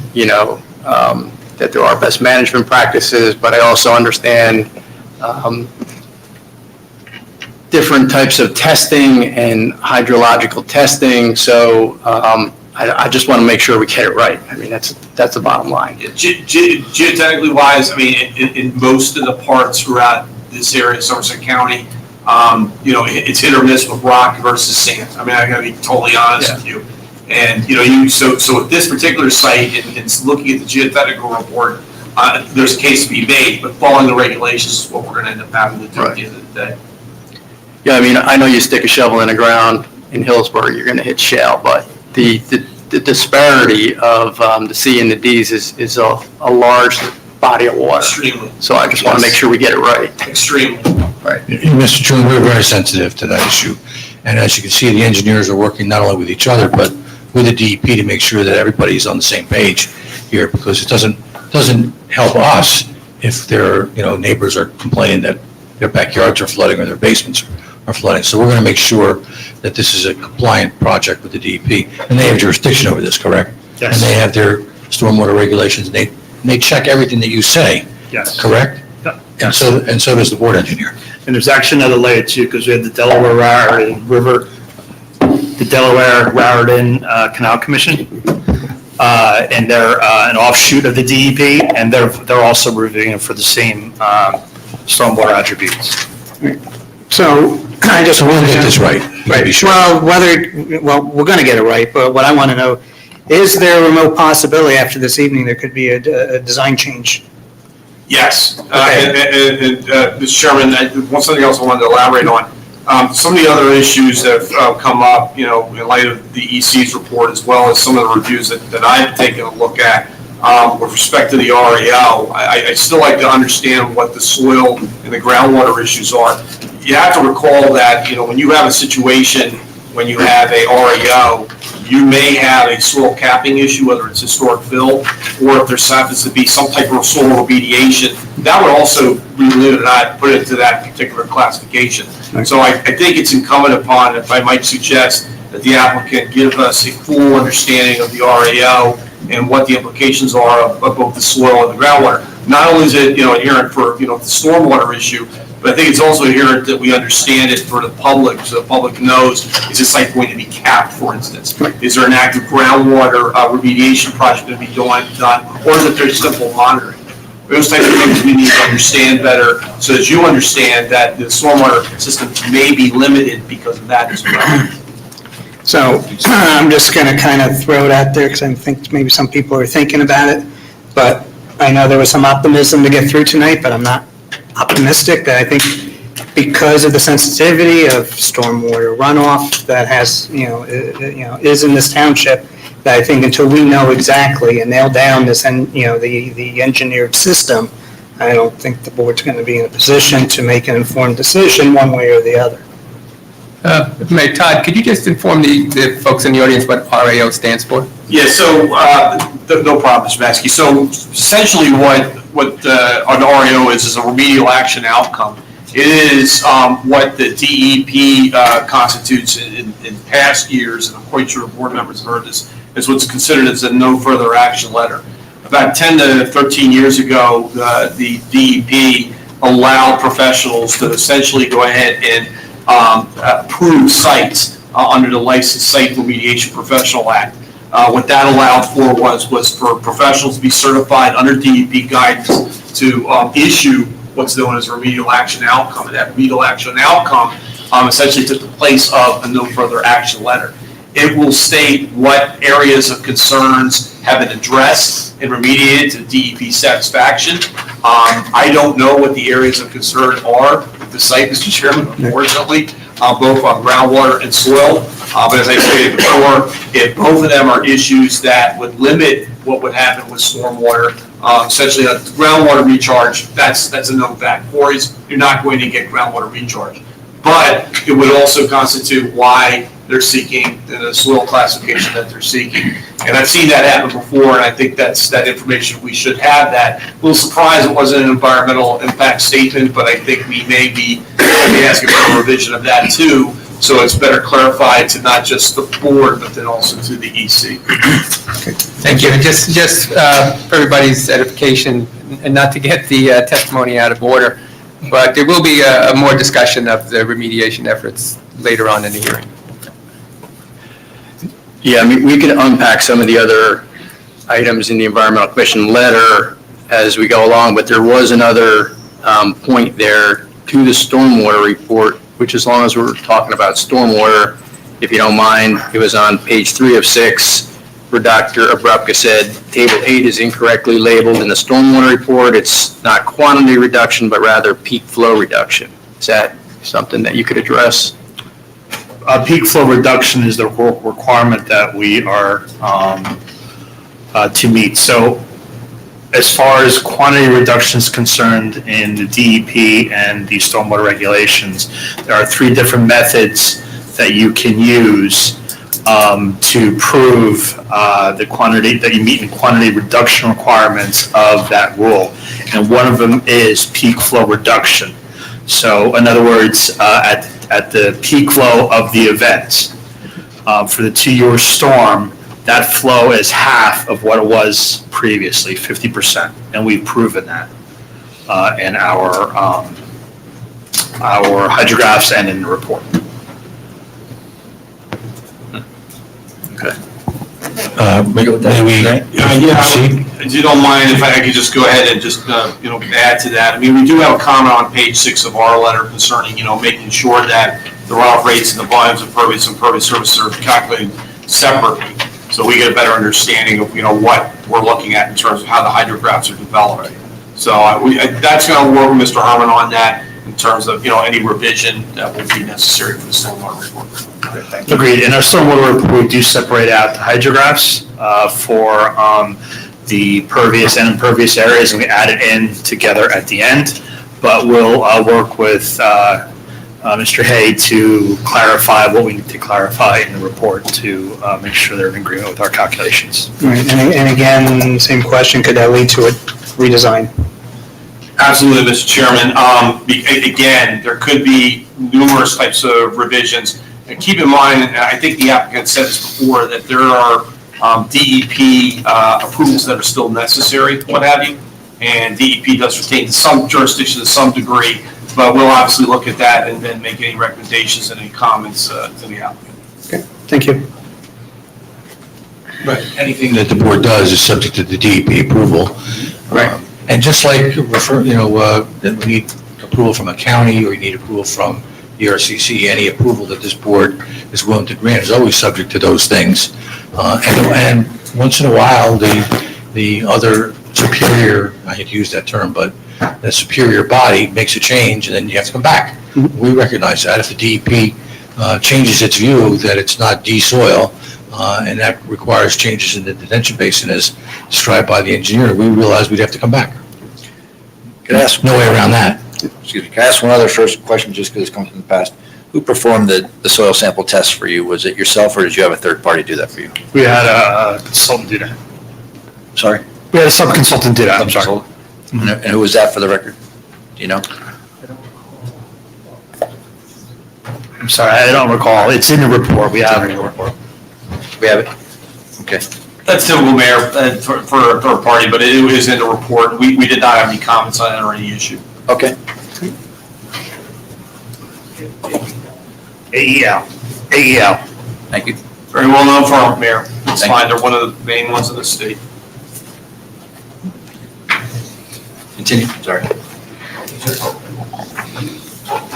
that there are best management practices, but I also understand different types of testing and hydrological testing. So I just want to make sure we get it right. That's the bottom line. Geotechnically wise, in most of the parts throughout this area, Somerset County, it's hit or miss with rock versus sand. I gotta be totally honest with you. And, so at this particular site, and looking at the geotechnical report, there's a case to be made, but following the regulations is what we're going to end up having to do at the end of the day. Yeah, I know you stick a shovel in the ground in Hillsborough, you're going to hit shale, but the disparity of the C and the Ds is a large body of water. Extremely. So I just want to make sure we get it right. Extremely. Right. Mr. Chairman, we're very sensitive to that issue. And as you can see, the engineers are working not only with each other, but with the DEP to make sure that everybody's on the same page here, because it doesn't help us if their, neighbors are complaining that their backyards are flooding or their basements are flooding. So we're going to make sure that this is a compliant project with the DEP, and they have jurisdiction over this, correct? Yes. And they have their stormwater regulations, and they check everything that you say, Yes. correct? Yeah. And so does the board engineer. And there's actually another layer too, because we have the Delaware Raritan River, the Delaware Raritan Canal Commission, and they're an offshoot of the DEP, and they're also reviewing it for the same stormwater attributes. So I just So we'll want to get know. this right. You can be sure. Well, we're going to get it right, but what I want to know, is there a remote possibility after this evening there could be a design change? Yes, and Mr. Chairman, something else I wanted to elaborate on. Some of the other issues that have come up, in light of the EC's report, as well as some of the reviews that I've taken a look at with respect to the REO, I still like to understand what the soil and the groundwater issues are. You have to recall that, when you have a situation, when you have a REO, you may have a soil capping issue, whether it's historic fill, or if there happens to be some type of soil remediation, that would also be limited, I'd put it into that particular classification. So I think it's incumbent upon, if I might suggest, that the applicant give us a full understanding of the REO and what the implications are of both the soil and the groundwater. Not only is it, inherent for, the stormwater issue, but I think it's also inherent that we understand it for the public, so the public knows, is this site going to be capped, for instance? Is there an active groundwater remediation project going to be done, or is it very simple monitoring? Those types of things we need to understand better, so that you understand that the stormwater system may be limited because of that as well. So I'm just going to kind of throw it out there because I think maybe some people are thinking about it. But I know there was some optimism to get through tonight, but I'm not optimistic that I think because of the sensitivity of stormwater runoff that has, is in this township, that I think until we know exactly and nail down this, the engineered system, I don't think the board's going to be in a position to make an informed decision one way or the other. Mayor Todd, could you just inform the folks in the audience what RAO stands for? Yeah, so, no problem, Mr. Maskey. So essentially what an REO is a remedial action outcome. It is what the DEP constitutes in past years, and I'm quite sure board members have heard this, is what's considered as a no further action letter. About 10 to 13 years ago, the DEP allowed professionals to essentially go ahead and approve sites under the Licensed Site Remediation Professional Act. What that allowed for was for professionals to be certified under DEP guidance to issue what's known as a remedial action outcome. And that remedial action outcome essentially took the place of a no further action letter. It will state what areas of concerns have been addressed and remediated to DEP satisfaction. I don't know what the areas of concern are at the site, Mr. Chairman, unfortunately, both on groundwater and soil. But as I stated before, if both of them are issues that would limit what would happen with stormwater, essentially a groundwater recharge, that's a known fact. Quarries, you're not going to get groundwater recharge. But it would also constitute why they're seeking the soil classification that they're seeking. And I've seen that happen before, and I think that's that information, we should have that. A little surprised it wasn't an environmental impact statement, but I think we may be asking for a revision of that too, so it's better clarified to not just the board, but then also to the EC. Thank you. And just for everybody's edification, and not to get the testimony out of order, but there will be a more discussion of the remediation efforts later on in the hearing. Yeah, I mean, we can unpack some of the other items in the Environmental Commission letter as we go along, but there was another point there to the stormwater report, which as long as we're talking about stormwater, if you don't mind, it was on page 3 of 6, where Dr. Abrupka said, Table 8 is incorrectly labeled in the stormwater report. It's not quantity reduction, but rather peak flow reduction. Is that something that you could address? Peak flow reduction is the requirement that we are to meet. So as far as quantity reduction is concerned in the DEP and the stormwater regulations, there are 3 different methods that you can use to prove the quantity, that you meet the quantity reduction requirements of that rule. And one of them is peak flow reduction. So in other words, at the peak flow of the event, for the 2-year storm, that flow is half of what it was previously, 50%. And we've proven that in our hydrographs and in the report. May we proceed? If you don't mind, if I could just go ahead and just, add to that. I mean, we do have a comment on page 6 of our letter concerning, making sure that the runoff rates and the volumes of pervious and pervious surface are calculated separately, so we get a better understanding of, what we're looking at in terms of how the hydrographs are developed. So that's going to work with Mr. Herman on that in terms of, any revision that will be necessary for the stormwater report. Agreed. In our stormwater report, we do separate out the hydrographs for the pervious and impervious areas, and we add it in together at the end. But we'll work with Mr. Hay to clarify what we need to clarify in the report to make sure they're in agreement with our calculations. Right, and again, same question, could that lead to a redesign? Absolutely, Mr. Chairman. Again, there could be numerous types of revisions. And keep in mind, and I think the applicant said this before, that there are DEP approvals that are still necessary, what have you. And DEP does retain some jurisdiction to some degree, but we'll obviously look at that and then make any recommendations and any comments to the applicant. Okay, thank you. Right, anything that the board does is subject to the DEP approval. Right. And just like that we need approval from a county or you need approval from the RCC, any approval that this board is willing to grant is always subject to those things. And once in a while, the other superior, I hate to use that term, but the superior body makes a change and then you have to come back. We recognize that. If the DEP changes its view that it's not de-soil, and that requires changes in the detention basin as described by the engineer, we realize we'd have to come back. Can I ask? No way around that. Excuse me, can I ask one other first question, just because it's come from the past? Who performed the soil sample test for you? Was it yourself, or did you have a third party do that for you? We had a consultant do that. Sorry? We had a sub-consultant do that, I'm sorry. And who was that for the record? Do you know? I'm sorry, I don't recall. It's in the report. We have it in the report. We have it? Okay. That's typical, Mayor, for a third party, but it is in the report. We did not have any comments on it or any issue. Okay. AEL. Thank you. Very well known firm, Mayor. It's Thank fine, they're one of the main ones in the state. Continue, sorry.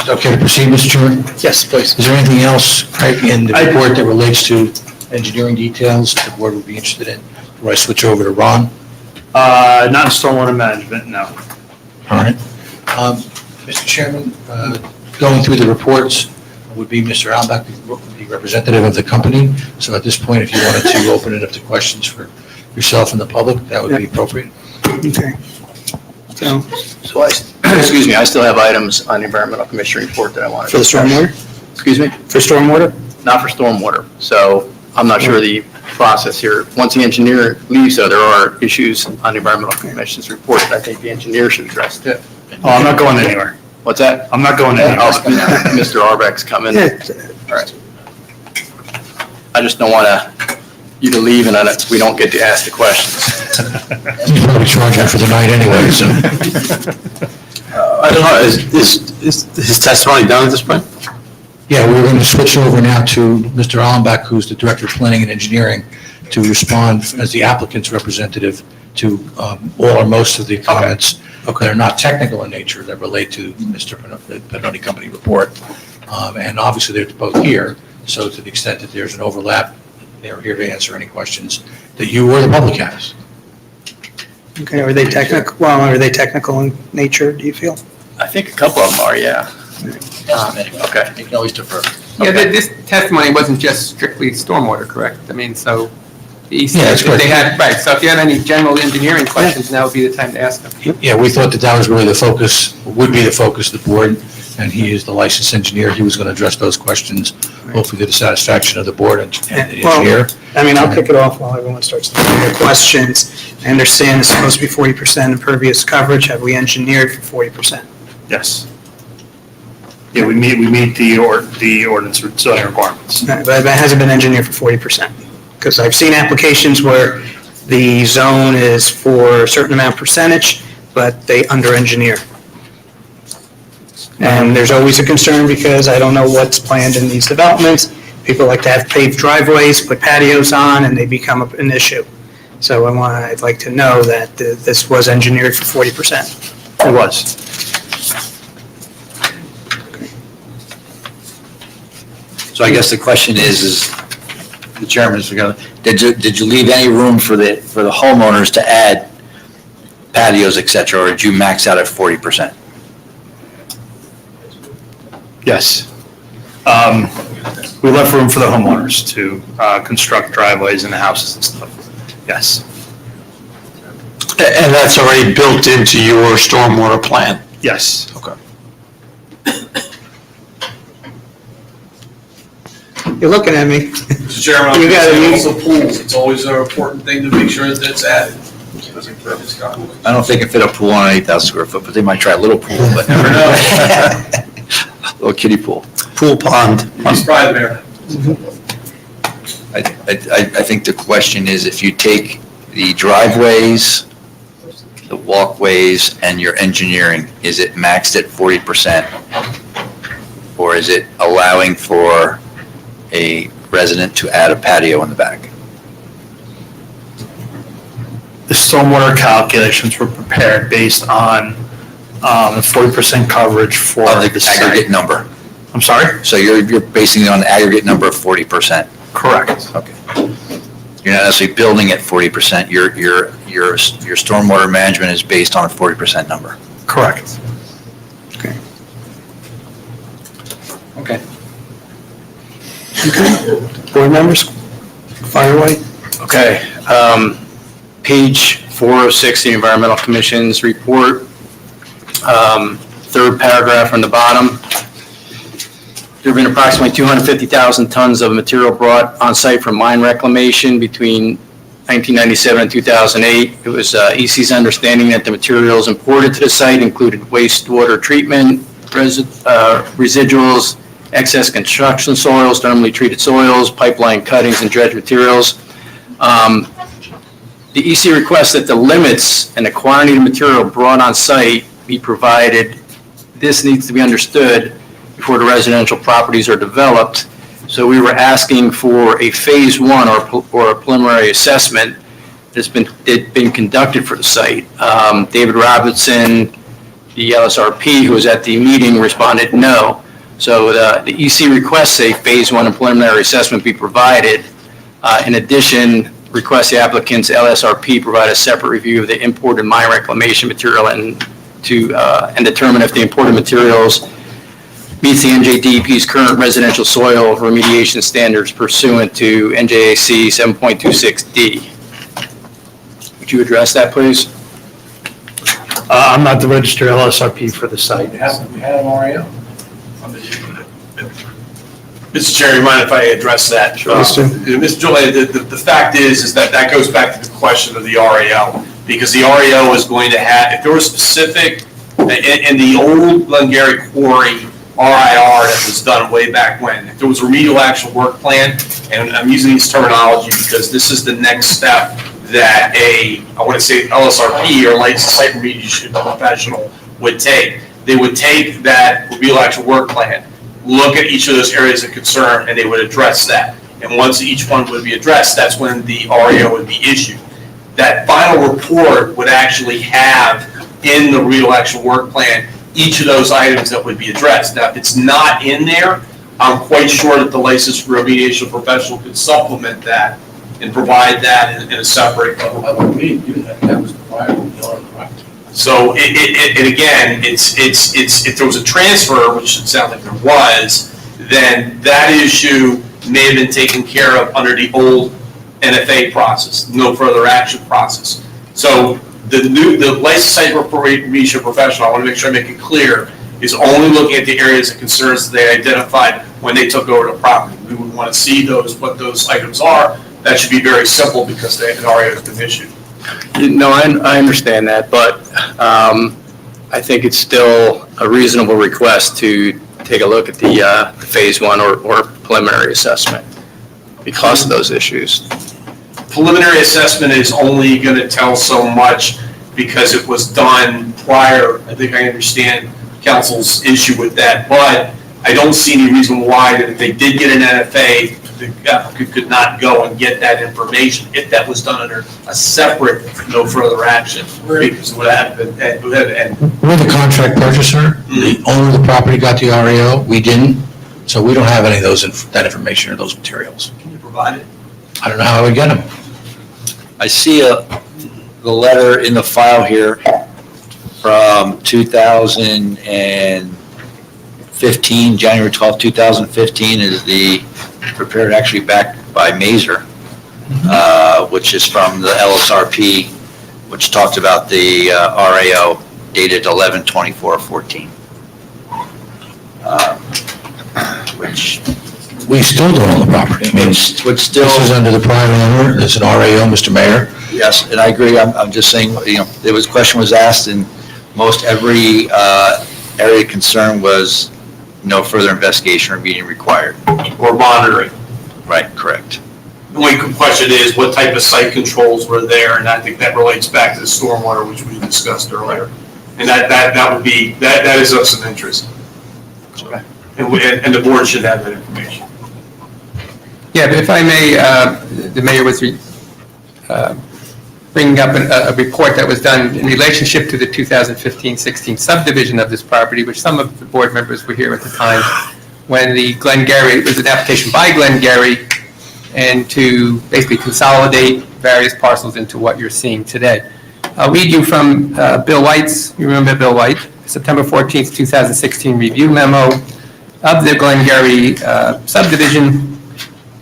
Okay to proceed, Mr. Chairman? Yes, please. Is there anything else, Craig, in the report that relates to engineering details that the board would be interested in? Before I switch over to Ron? Not in stormwater management, no. All right. Mr. Chairman, going through the reports would be Mr. Albeck, the representative of the company. So at this point, if you wanted to open it up to questions for yourself and the public, that would be appropriate. Okay. So, Excuse me, I still have items on the Environmental Commission report that I wanted. for the stormwater? Excuse me? For stormwater? Not for stormwater. So I'm not sure the process here. Once the engineer leaves, though, there are issues on the Environmental Commission's report that I think the engineer should address too. Oh, I'm not going anywhere. What's that? I'm not going anywhere. Oh, Mr. Arbeck's coming. All right. I just don't want you to leave and then we don't get to ask the questions. He's probably charging for the night anyway, so. I don't know, is his testimony done at this point? Yeah, we're going to switch over now to Mr. Allenbeck, who's the Director of Planning and Engineering, to respond as the applicant's representative to all or most of the comments that are not technical in nature that relate to Mr. Pennoni Company report. And obviously, they're both here, so to the extent that there's an overlap, they're here to answer any questions that you or the public has. Okay, are they technical, well, are they technical in nature, do you feel? I think a couple of them are, yeah. Okay. You can always defer. Yeah, this testimony wasn't just strictly stormwater, correct? I mean, so the EC, Yeah, that's correct. they had, right, so if you have any general engineering questions, now would be the time to ask them. Yeah, we thought that was really the focus, would be the focus of the board, and he is the licensed engineer. He was going to address those questions, hopefully to the satisfaction of the board and the Well, engineer. I mean, I'll kick it off while everyone starts thinking of questions. I understand it's supposed to be 40% impervious coverage. Have we engineered for 40%? Yes. Yeah, we meet the ordinance zoning requirements. But it hasn't been engineered for 40%. Because I've seen applications where the zone is for a certain amount percentage, but they under-engineer. And there's always a concern because I don't know what's planned in these developments. People like to have paved driveways, put patios on, and they become an issue. So I'd like to know that this was engineered for 40%. It was. So I guess the question is the chairman's going, did you leave any room for the homeowners to add patios, et cetera, or did you max out at 40%? Yes. We left room for the homeowners to construct driveways in the houses and stuff. Yes. And that's already built into your stormwater plan? Yes. Okay. You're looking at me. Mr. Chairman, You gotta also pools, it's always an important thing to make sure that it's added. I don't think it fit a pool on an 8,000 square foot, but they might try a little pool, but Never know. little kiddie pool. Pool pond. He's probably there. I think the question is if you take the driveways, the walkways, and your engineering, is it maxed at 40%? Or is it allowing for a resident to add a patio in the back? The stormwater calculations were prepared based on the 40% coverage for Of the the site. aggregate number. I'm sorry? So you're basing it on the aggregate number of 40%? Correct. Okay. You're not necessarily building at 40%, your stormwater management is based on a 40% number? Correct. Okay. Board members, fire away. Okay, page 406, the Environmental Commission's report, third paragraph from the bottom. There have been approximately 250,000 tons of material brought on site from mine reclamation between 1997 and 2008. It was EC's understanding that the materials imported to the site included wastewater treatment, residuals, excess construction soils, thermally treated soils, pipeline cuttings, and dredge materials. The EC requests that the limits and the quantity of material brought on site be provided. This needs to be understood before the residential properties are developed. So we were asking for a phase one or a preliminary assessment that's been conducted for the site. David Robinson, the LSRP, who was at the meeting, responded no. So the EC requests a phase one and preliminary assessment be provided. In addition, request the applicant's LSRP provide a separate review of the imported mine reclamation material and determine if the imported materials meets the NJDEP's current residential soil remediation standards pursuant to NJAC 7.26D. Would you address that, please? I'm not the registered LSRP for the site. We had an RAO. Mr. Chair, you mind if I address that? Sure. Mr. Jolie, the fact is that goes back to the question of the RAO, because the RAO is going to have, if there was specific, in the old Glengarry Quarry RIR that was done way back when, if there was a remedial action work plan, and I'm using this terminology because this is the next step that I want to say LSRP or licensed site remediation professional would take. They would take that remedial action work plan, look at each of those areas of concern, and they would address that. And once each one would be addressed, that's when the RAO would be issued. That final report would actually have in the remedial action work plan each of those items that would be addressed. Now, if it's not in there, I'm quite sure that the licensed remediation professional could supplement that and provide that in a separate. We didn't do that. That was required in the order, correct? So and again, it's if there was a transfer, which it sounds like there was, then that issue may have been taken care of under the old NFA process, no further action process. So the licensed site remediation professional, I want to make sure I make it clear, is only looking at the areas of concerns that they identified when they took over the property. We would want to see what those items are. That should be very simple because an RA has been issued. No, I understand that, but I think it's still a reasonable request to take a look at the phase one or preliminary assessment because of those issues. Preliminary assessment is only going to tell so much because it was done prior. I think I understand council's issue with that, but I don't see any reason why that if they did get an NFA, the applicant could not go and get that information if that was done under a separate no further action. Because it would have been, We're the contract purchaser. The owner of the property got the RAO. We didn't. So we don't have any of that information or those materials. Can you provide it? I don't know how we get them. I see the letter in the file here from 2015, January 12, 2015, is prepared actually back by Mazer, which is from the LSRP, which talked about the RAO dated 11/24/14. Which We still don't own the property. I mean, which this still, is under the private owner. There's an RAO, Mr. Mayor. yes, and I agree. I'm just saying, there was, question was asked, and most every area of concern was no further investigation or meeting required. Or monitoring. Right, correct. The only question is what type of site controls were there, and I think that relates back to the stormwater, which we discussed earlier. And that is of some interest. Okay. And the board should have that information. Yeah, but if I may, the mayor was bringing up a report that was done in relationship to the 2015-16 subdivision of this property, which some of the board members were here at the time, when it was an application by Glengarry, and to basically consolidate various parcels into what you're seeing today. I'll read you from Bill White's, you remember Bill White, September 14th, 2016 review memo of the Glengarry subdivision.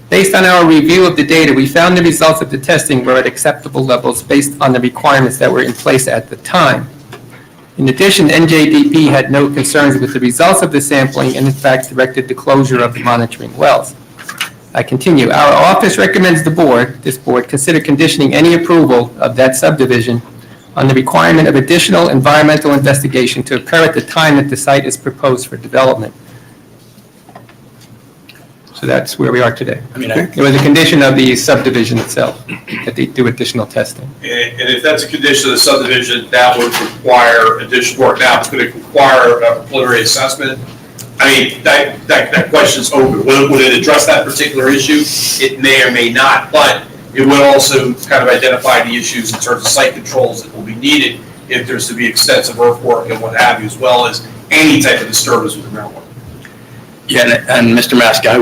Based on our review of the data, we found the results of the testing were at acceptable levels based on the requirements that were in place at the time. In addition, NJDP had no concerns with the results of the sampling and in fact directed the closure of the monitoring wells. I continue. Our office recommends this board, consider conditioning any approval of that subdivision on the requirement of additional environmental investigation to occur at the time that the site is proposed for development. So that's where we are today. It was a condition of the subdivision itself that they do additional testing. And if that's a condition of the subdivision, that would require additional work. Now, could it require a preliminary assessment? I mean, that question's open. Would it address that particular issue? It may or may not, but it would also kind of identify the issues in terms of site controls that will be needed if there's to be extensive earthwork and what have you, as well as any type of disturbance with the groundwater. Yeah, and Mr. Mask, I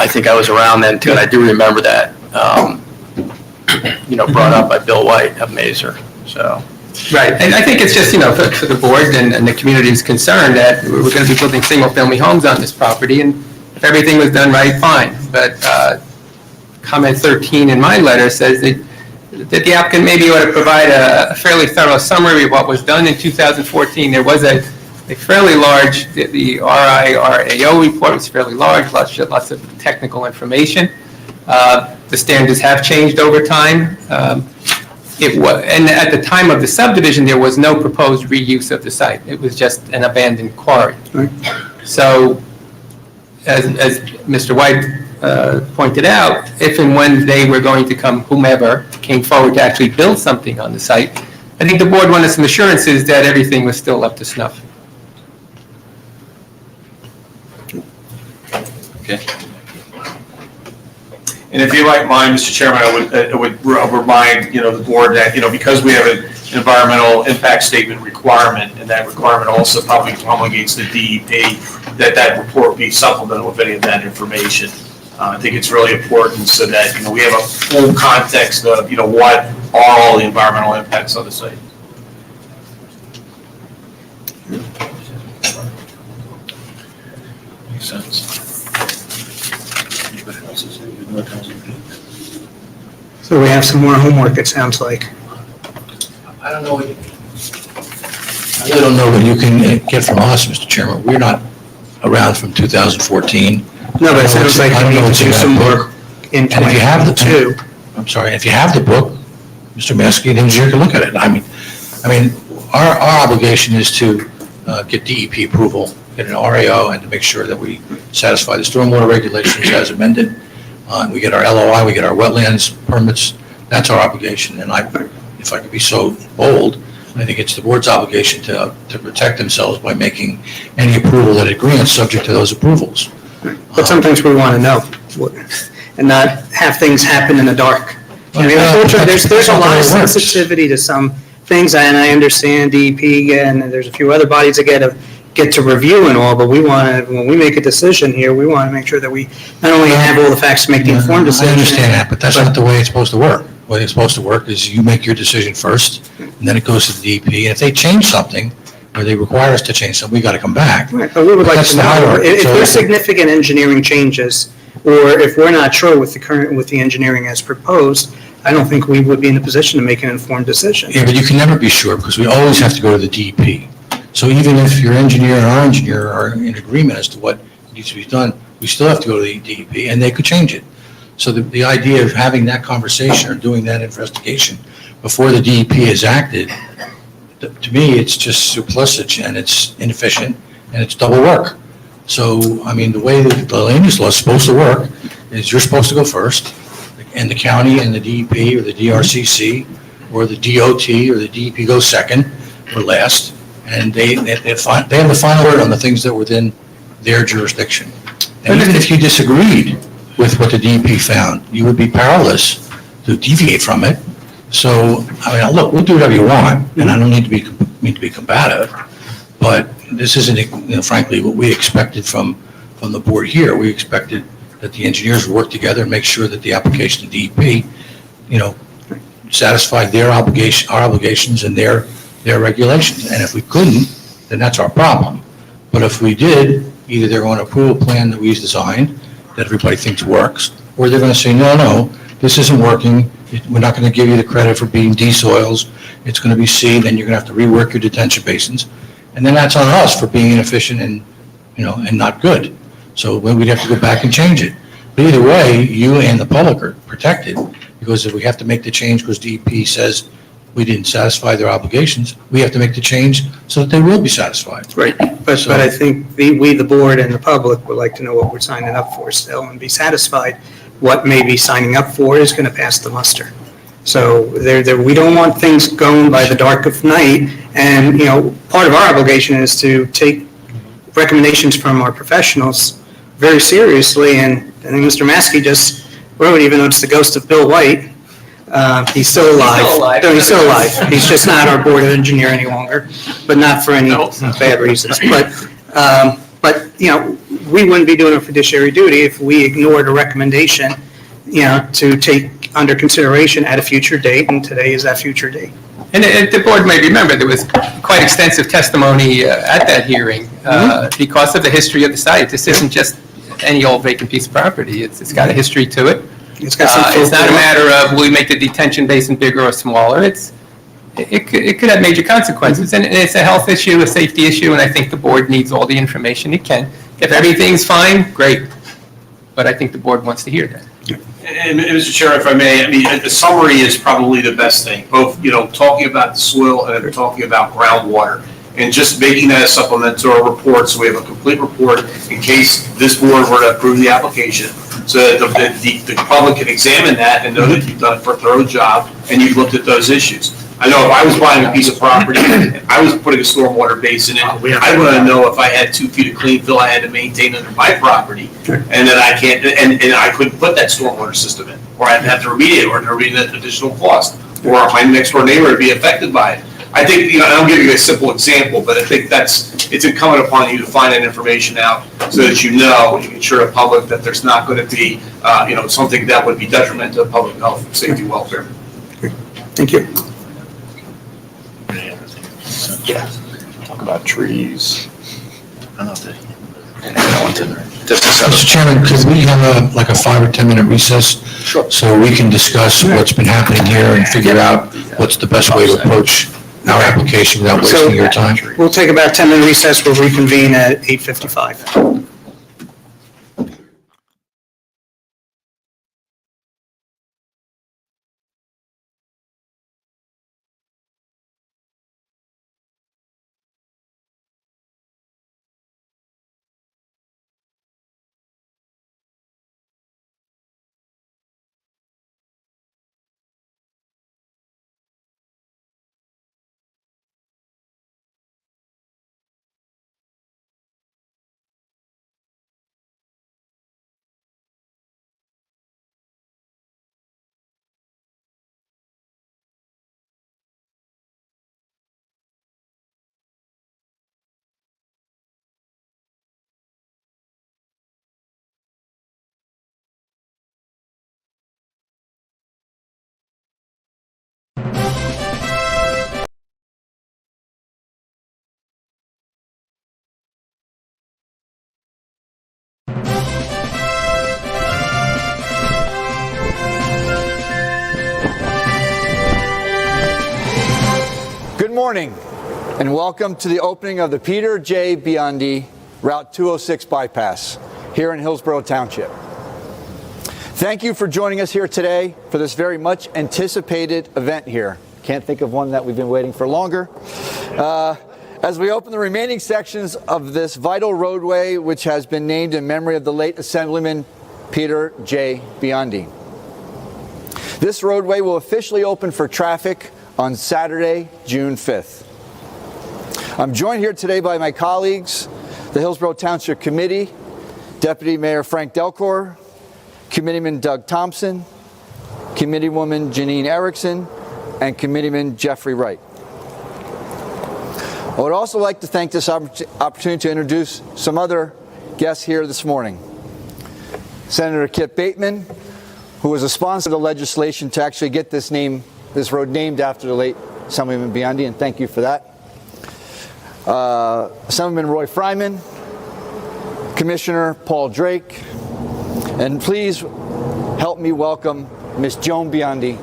think I was around then too, and I do remember that, brought up by Bill White of Mazer, so. Right, and I think it's just, for the board and the community is concerned that we're going to be building single-family homes on this property, and if everything was done right, fine. But comment 13 in my letter says that the applicant maybe ought to provide a fairly thorough summary of what was done in 2014. There was a fairly large, the RIRAO report was fairly large, lots of technical information. The standards have changed over time. And at the time of the subdivision, there was no proposed reuse of the site. It was just an abandoned quarry. So, as Mr. White pointed out, if and when they were going to come, whomever came forward to actually build something on the site, I think the board wanted some assurances that everything was still up to snuff. Okay. And if you like mine, Mr. Chairman, I would remind, the board that, because we have an environmental impact statement requirement, and that requirement also probably promulgates the DEP, that report be supplemental with any of that information. I think it's really important so that, we have a full context of, what are all the environmental impacts on the site. Makes sense. So we have some more homework, it sounds like. I don't know what I don't know what you can get from us, Mr. Chairman. We're not around from 2014. No, but it sounds like you need to do some work in And if you have the 22. I'm sorry, if you have the book, Mr. Maskey, the engineer can look at it. I mean, our obligation is to get DEP approval, get an RAO, and to make sure that we satisfy the stormwater regulations as amended. We get our LOI, we get our wetlands permits. That's our obligation. And if I could be so bold, I think it's the board's obligation to protect themselves by making any approval that it grants, subject to those approvals. But sometimes we want to know and not have things happen in the dark. I mean, unfortunately, there's a lot of sensitivity to some things, and I understand DEP, and there's a few other bodies that get to review and all, but when we make a decision here, we want to make sure that we not only have all the facts to make the informed decision. I understand that, but that's not the way it's supposed to work. The way it's supposed to work is you make your decision first, and then it goes to the DEP, and if they change something, or they require us to change something, we got to come back. Right, but we would like That's to the hard know, work. if So- there's significant engineering changes, or if we're not sure with the engineering as proposed, I don't think we would be in a position to make an informed decision. Yeah, but you can never be sure, because we always have to go to the DEP. So even if your engineer and our engineer are in agreement as to what needs to be done, we still have to go to the DEP, and they could change it. So the idea of having that conversation or doing that investigation before the DEP is acted, to me, it's just surplusage, and it's inefficient, and it's double work. So, I mean, the way that the land use law is supposed to work is you're supposed to go first, and the county and the DEP or the DRCC or the DOT or the DEP goes second or last, and they have the final word on the things that were within their jurisdiction. And even if you disagreed with what the DEP found, you would be powerless to deviate from it. So, I mean, look, we'll do whatever you want, and I don't need to be combative, but this isn't, frankly, what we expected from the board here. We expected that the engineers would work together and make sure that the application to DEP, satisfied their obligation, our obligations and their regulations. And if we couldn't, then that's our problem. But if we did, either they're going to approve a plan that we designed, that everybody thinks works, or they're going to say, no, this isn't working. We're not going to give you the credit for being D-soils. It's going to be C, then you're going to have to rework your detention basins. And then that's on us for being inefficient and not good. So we'd have to go back and change it. But either way, you and the public are protected, because if we have to make the change because DEP says we didn't satisfy their obligations, we have to make the change so that they will be satisfied. Right, but I think we, the board and the public, would like to know what we're signing up for still and be satisfied what maybe signing up for is going to pass the muster. So we don't want things going by the dark of night, and, part of our obligation is to take recommendations from our professionals very seriously, and I think Mr. Maskey just wrote, even though it's the ghost of Bill White, he's still alive. No, he's still alive. He's just not our board engineer any longer, but not for any bad reasons. But we wouldn't be doing a fiduciary duty if we ignored a recommendation, to take under consideration at a future date, and today is that future date. And the board may remember, there was quite extensive testimony at that hearing because of the history of the site. This isn't just any old vacant piece of property. It's got a history to it. It's not a matter of will we make the detention basin bigger or smaller. It could have major consequences, and it's a health issue, a safety issue, and I think the board needs all the information it can. If everything's fine, great, but I think the board wants to hear that. And Mr. Chair, if I may, the summary is probably the best thing, both, talking about the soil and then talking about groundwater, and just making that a supplement to our report, so we have a complete report in case this board were to approve the application, so that the public can examine that and know that you've done a thorough job and you've looked at those issues. I know if I was buying a piece of property and I was putting a stormwater basin in, I want to know if I had 2 feet of clean fill I had to maintain under my property, and that I can't, and I couldn't put that stormwater system in, or I'd have to remediate, or to remediate at additional cost, or my next door neighbor would be affected by it. I think, I'll give you a simple example, but I think it's incumbent upon you to find that information out so that you can ensure the public that there's not going to be, something that would be detrimental to public health, safety, welfare. Thank you. Yeah. Talk about trees. Mr. Chairman, could we have a 5 or 10 minute recess? Sure. So we can discuss what's been happening here and figure out what's the best way to approach our application without So wasting your time. we'll take about 10-minute recess. We'll reconvene at 8:55. Good morning, and welcome to the opening of the Peter J. Biandi Route 206 bypass here in Hillsborough Township. Thank you for joining us here today for this very much anticipated event here. Can't think of one that we've been waiting for longer. As we open the remaining sections of this vital roadway, which has been named in memory of the late Assemblyman Peter J. Biandi. This roadway will officially open for traffic on Saturday, June 5th. I'm joined here today by my colleagues, the Hillsborough Township Committee, Deputy Mayor Frank Delcor, Committeeman Doug Thompson, Committeewoman Janine Erickson, and Committeeman Jeffrey Wright. I would also like to thank this opportunity to introduce some other guests here this morning. Senator Kip Bateman, who was a sponsor of the legislation to actually get this road named after the late Assemblyman Biandi, and thank you for that. Assemblyman Roy Fryman, Commissioner Paul Drake, and please help me welcome Miss Joan Biandi.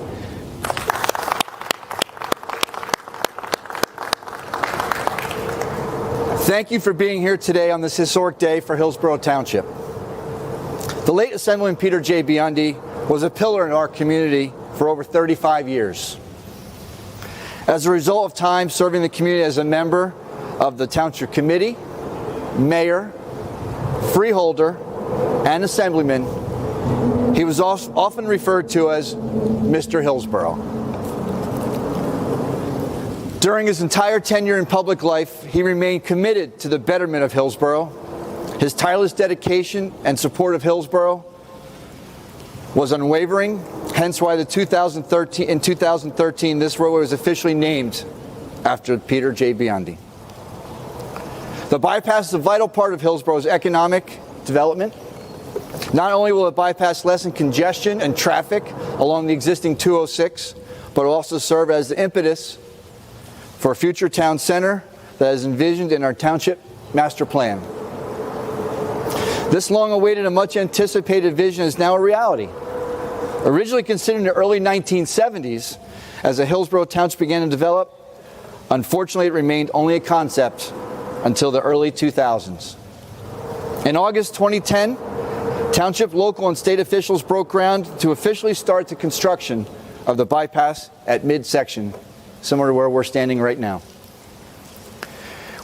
Thank you for being here today on this historic day for Hillsborough Township. The late Assemblyman Peter J. Biandi was a pillar in our community for over 35 years. As a result of time serving the community as a member of the Township Committee, Mayor, Freeholder, and Assemblyman, he was often referred to as Mr. Hillsborough. During his entire tenure in public life, he remained committed to the betterment of Hillsborough. His tireless dedication and support of Hillsborough was unwavering, hence why in 2013 this roadway was officially named after Peter J. Biandi. The bypass is a vital part of Hillsborough's economic development. Not only will the bypass lessen congestion and traffic along the existing 206, but will also serve as the impetus for a future town center that is envisioned in our township master plan. This long-awaited and much-anticipated vision is now a reality. Originally considered in the early 1970s as the Hillsborough Township began to develop, unfortunately it remained only a concept until the early 2000s. In August 2010, Township, local, and state officials broke ground to officially start the construction of the bypass at midsection, similar to where we're standing right now.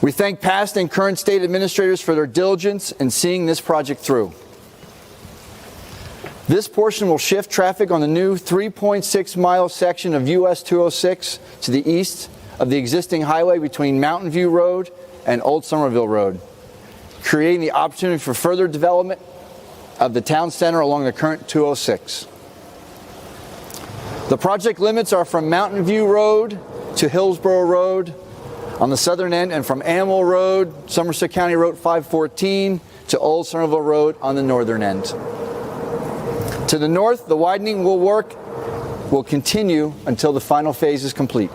We thank past and current state administrators for their diligence in seeing this project through. This portion will shift traffic on the new 3.6-mile section of US 206 to the east of the existing highway between Mountain View Road and Old Somerville Road, creating the opportunity for further development of the town center along the current 206. The project limits are from Mountain View Road to Hillsborough Road on the southern end, and from Amwell Road, Somerset County Road 514, to Old Somerville Road on the northern end. To the north, the widening will continue until the final phase is complete.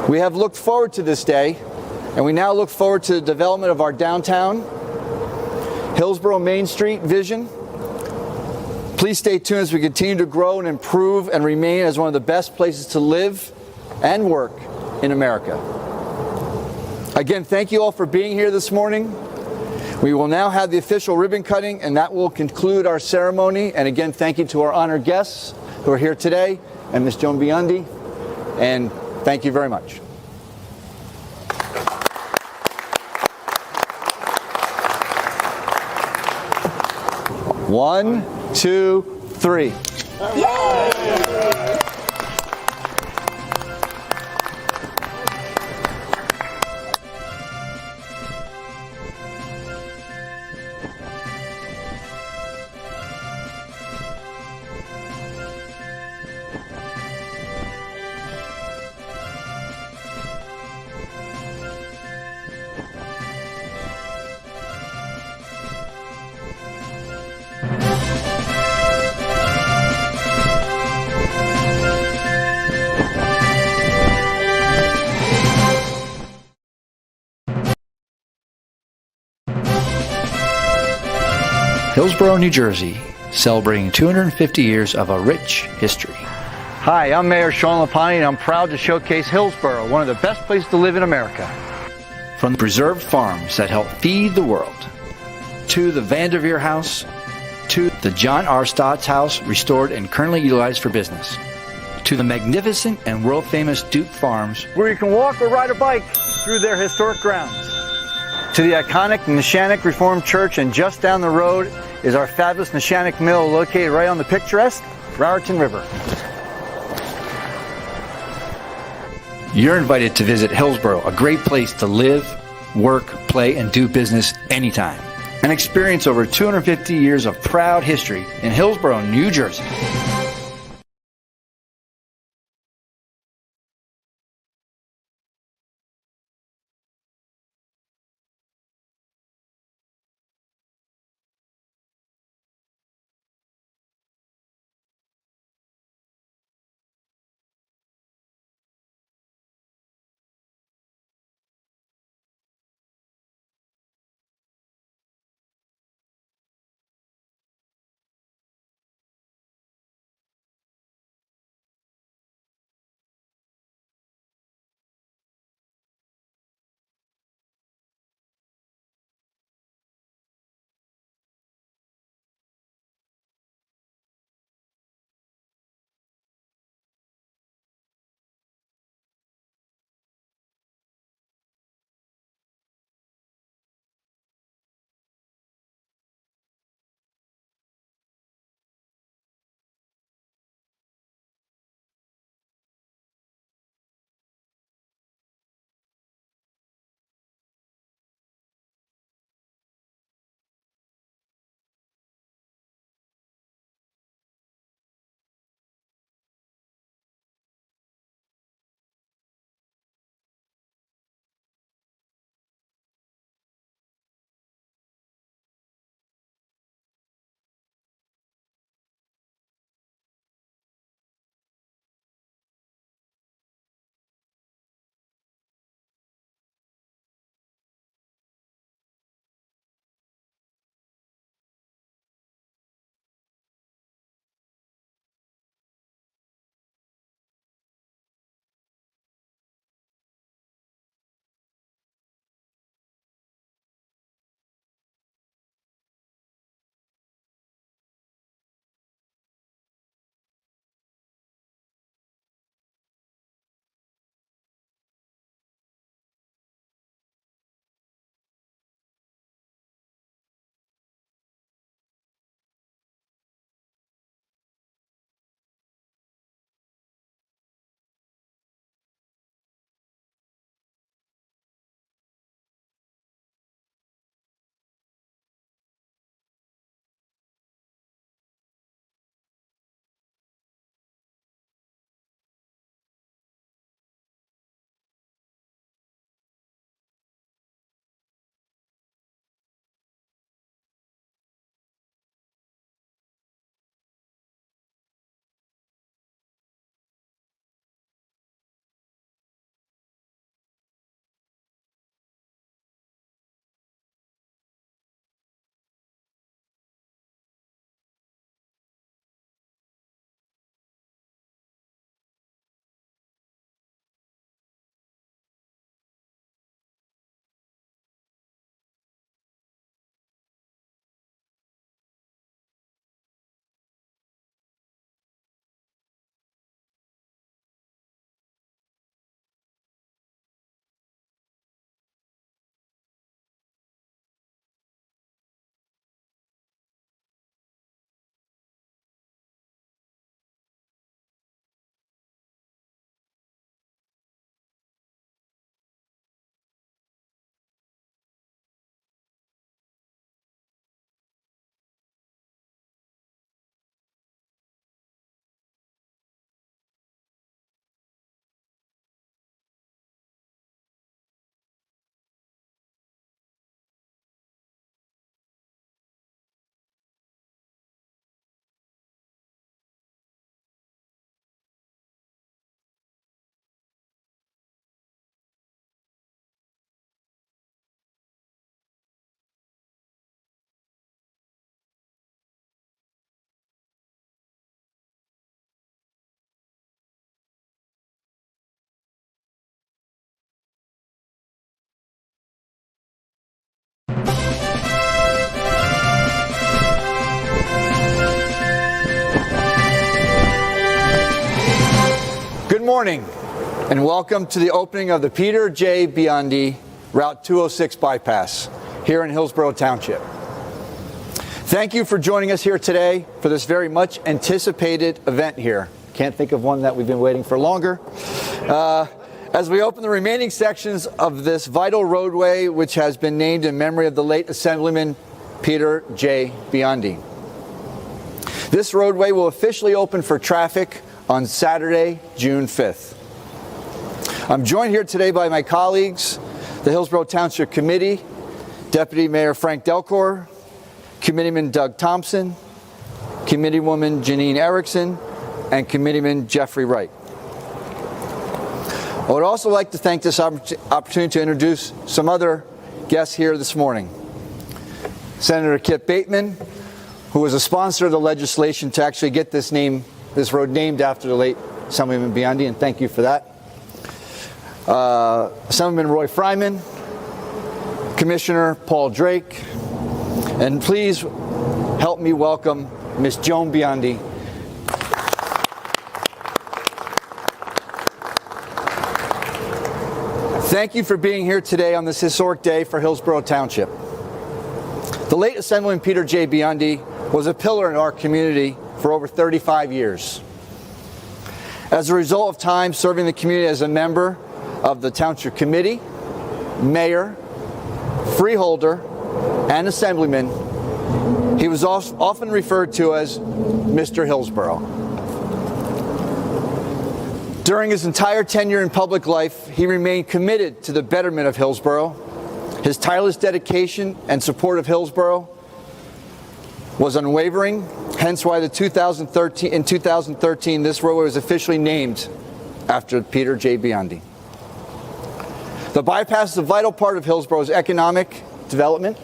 We have looked forward to this day, and we now look forward to the development of our downtown, Hillsborough Main Street vision. Please stay tuned as we continue to grow and improve and remain as one of the best places to live and work in America. Again, thank you all for being here this morning. We will now have the official ribbon cutting, and that will conclude our ceremony. And again, thank you to our honored guests who are here today, and Ms. Joan Biandi, and thank you very much. One, two, three. Hillsborough, New Jersey, celebrating 250 years of a rich history. Hi, I'm Mayor Sean Lapani, and I'm proud to showcase Hillsborough, one of the best places to live in America. From the preserved farms that help feed the world, to the Vanderveer House, to the John R. Stott's house, restored and currently utilized for business, to the magnificent and world-famous Duke Farms, where you can walk or ride a bike through their historic grounds, to the iconic Neshannock Reformed Church, and just down the road is our fabulous Neshannock Mill, located right on the picturesque Raritan River. You're invited to visit Hillsborough, a great place to live, work, play, and do business anytime. And experience over 250 years of proud history in Hillsborough, New Jersey. Good morning, and welcome to the opening of the Peter J. Biandi Route 206 bypass here in Hillsborough Township. Thank you for joining us here today for this very much anticipated event here. Can't think of one that we've been waiting for longer. As we open the remaining sections of this vital roadway, which has been named in memory of the late Assemblyman Peter J. Biandi. This roadway will officially open for traffic on Saturday, June 5th. I'm joined here today by my colleagues, the Hillsborough Township Committee, Deputy Mayor Frank Delcor, Committeeman Doug Thompson, Committeewoman Janine Erickson, and Committeeman Jeffrey Wright. I would also like to thank this opportunity to introduce some other guests here this morning. Senator Kip Bateman, who was a sponsor of the legislation to actually get this road named after the late Assemblyman Biandi, and thank you for that. Assemblyman Roy Fryman, Commissioner Paul Drake, and please help me welcome Ms. Joan Biandi. Thank you for being here today on this historic day for Hillsborough Township. The late Assemblyman Peter J. Biandi was a pillar in our community for over 35 years. As a result of time serving the community as a member of the Township Committee, Mayor, Freeholder, and Assemblyman, he was often referred to as Mr. Hillsborough. During his entire tenure in public life, he remained committed to the betterment of Hillsborough. His tireless dedication and support of Hillsborough was unwavering, hence why in 2013 this roadway was officially named after Peter J. Biandi. The bypass is a vital part of Hillsborough's economic development.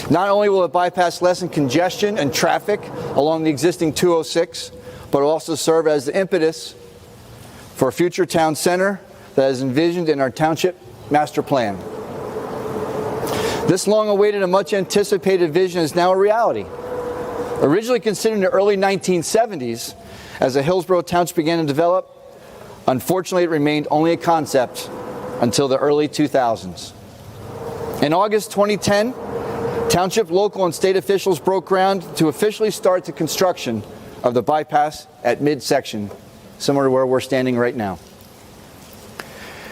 Not only will the bypass lessen congestion and traffic along the existing 206, but will also serve as the impetus for a future town center that is envisioned in our township master plan. This long-awaited and much-anticipated vision is now a reality. Originally considered in the early 1970s, as the Hillsborough Township began to develop, unfortunately it remained only a concept until the early 2000s. In August 2010, township, local, and state officials broke ground to officially start the construction of the bypass at midsection, similar to where we're standing right now.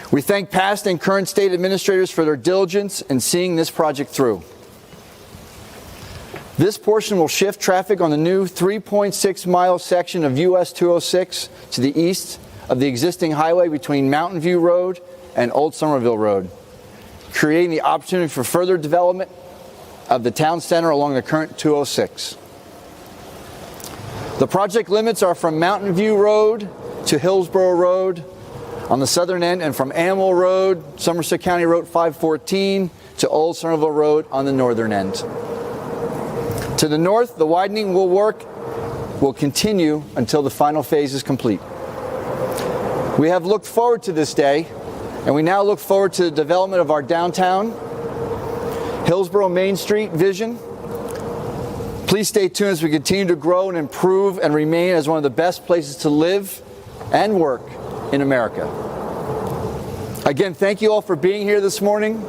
We thank past and current state administrators for their diligence in seeing this project through. This portion will shift traffic on the new 3.6-mile section of US 206 to the east of the existing highway between Mountain View Road and Old Somerville Road, creating the opportunity for further development of the town center along the current 206. The project limits are from Mountain View Road to Hillsborough Road on the southern end, and from Amwell Road, Somerset County Road 514, to Old Somerville Road on the northern end. To the north, the widening will continue until the final phase is complete. We have looked forward to this day, and we now look forward to the development of our downtown, Hillsborough Main Street vision. Please stay tuned as we continue to grow and improve and remain as one of the best places to live and work in America. Again, thank you all for being here this morning.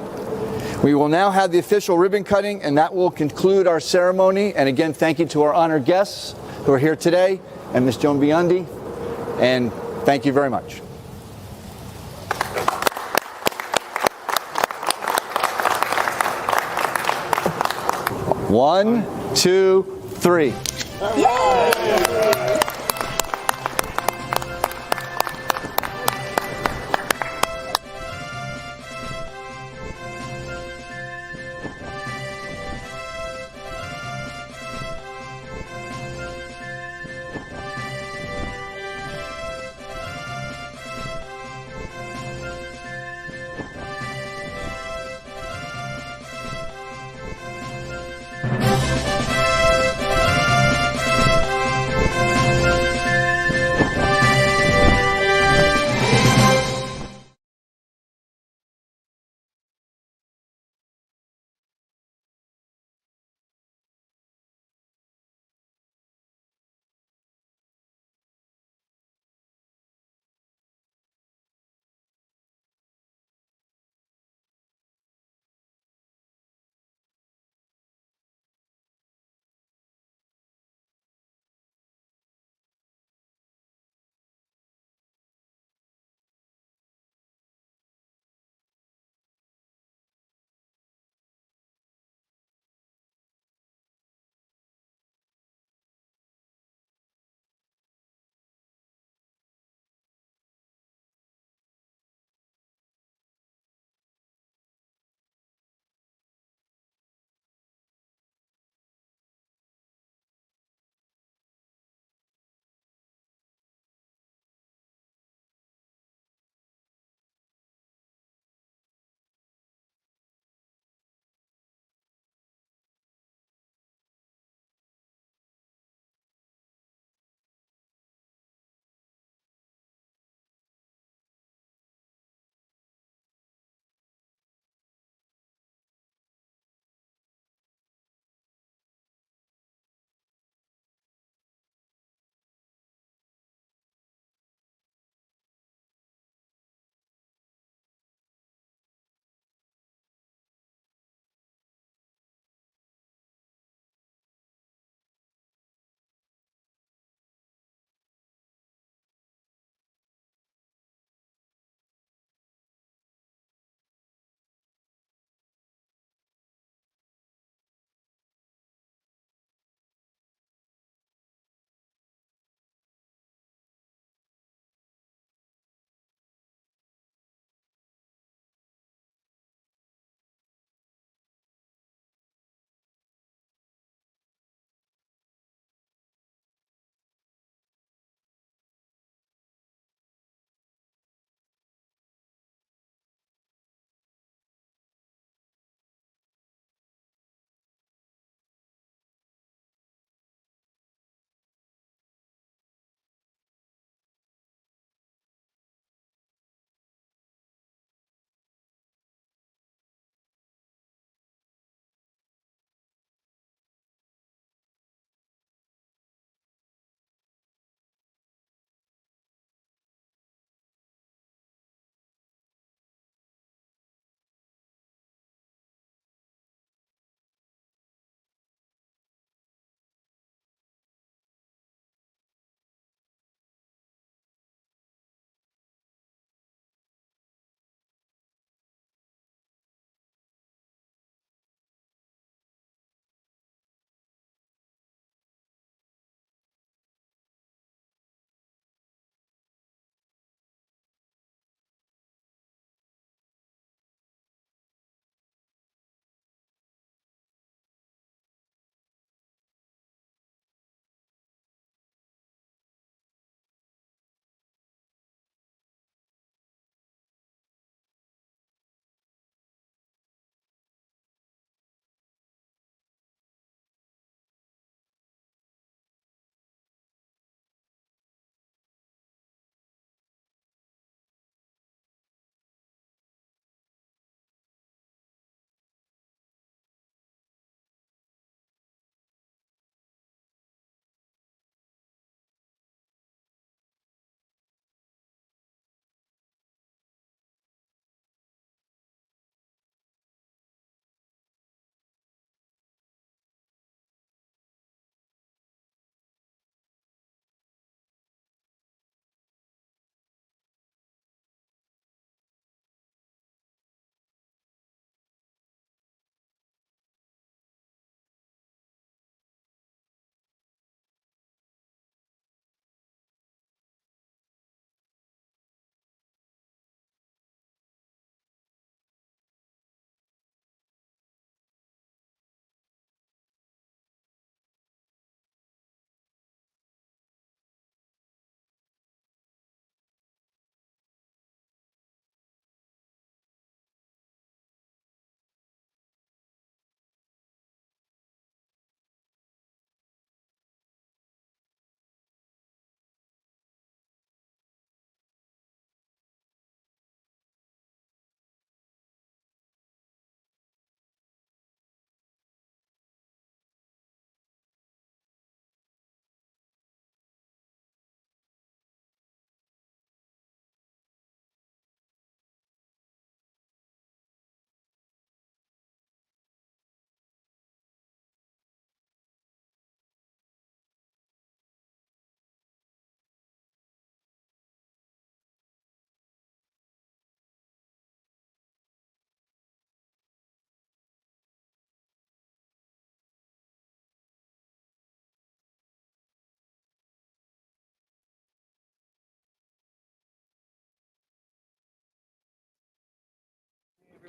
We will now have the official ribbon cutting, and that will conclude our ceremony. And again, thank you to our honored guests who are here today, and Ms. Joan Biandi, and thank you very much. One, two, three.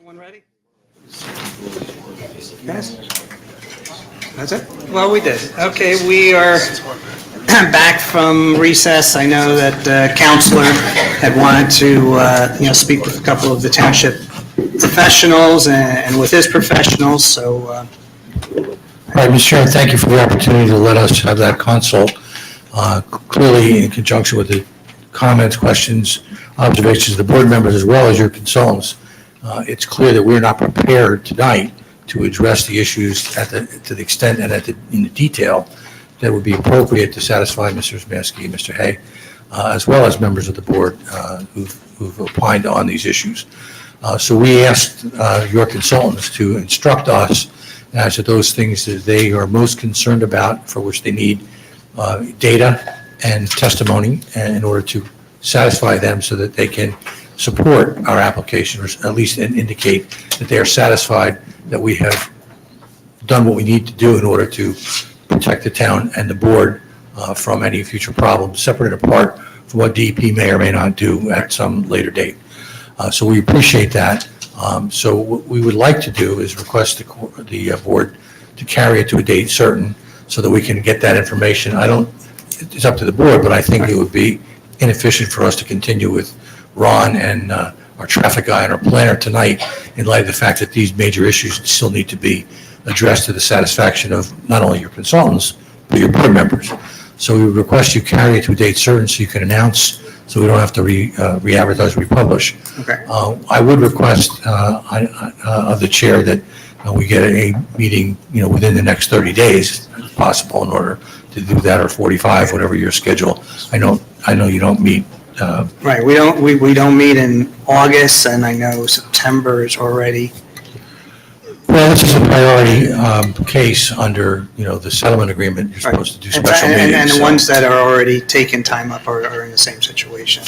Everyone ready? Yes? That's it? Well, we did. Okay, we are back from recess. I know that Counselor had wanted to, speak with a couple of the township professionals and with his professionals, so. All right, Mr. Chairman, thank you for the opportunity to let us have that consult. Clearly, in conjunction with the comments, questions, observations of the board members, as well as your consultants, it's clear that we're not prepared tonight to address the issues to the extent and in the detail that would be appropriate to satisfy Mr. Smansky and Mr. Hay, as well as members of the board who've opined on these issues. So we asked your consultants to instruct us as to those things that they are most concerned about, for which they need data and testimony in order to satisfy them so that they can support our application, or at least indicate that they are satisfied that we have done what we need to do in order to protect the town and the board from any future problems, separate and apart from what DEP may or may not do at some later date. So we appreciate that. So what we would like to do is request the board to carry it to a date certain so that we can get that information. It's up to the board, but I think it would be inefficient for us to continue with Ron and our traffic guy and our planner tonight in light of the fact that these major issues still need to be addressed to the satisfaction of not only your consultants, but your board members. So we would request you carry it to a date certain so you can announce, so we don't have to re-advertise, republish. Okay. I would request of the chair that we get a meeting, within the next 30 days, if possible, in order to do that, or 45, whatever your schedule. I know you don't meet. Right, we don't meet in August, and I know September is already. Well, this is a priority case under, the settlement agreement. You're supposed to do special meetings. And the so- ones that are already taken time up are in the same situation.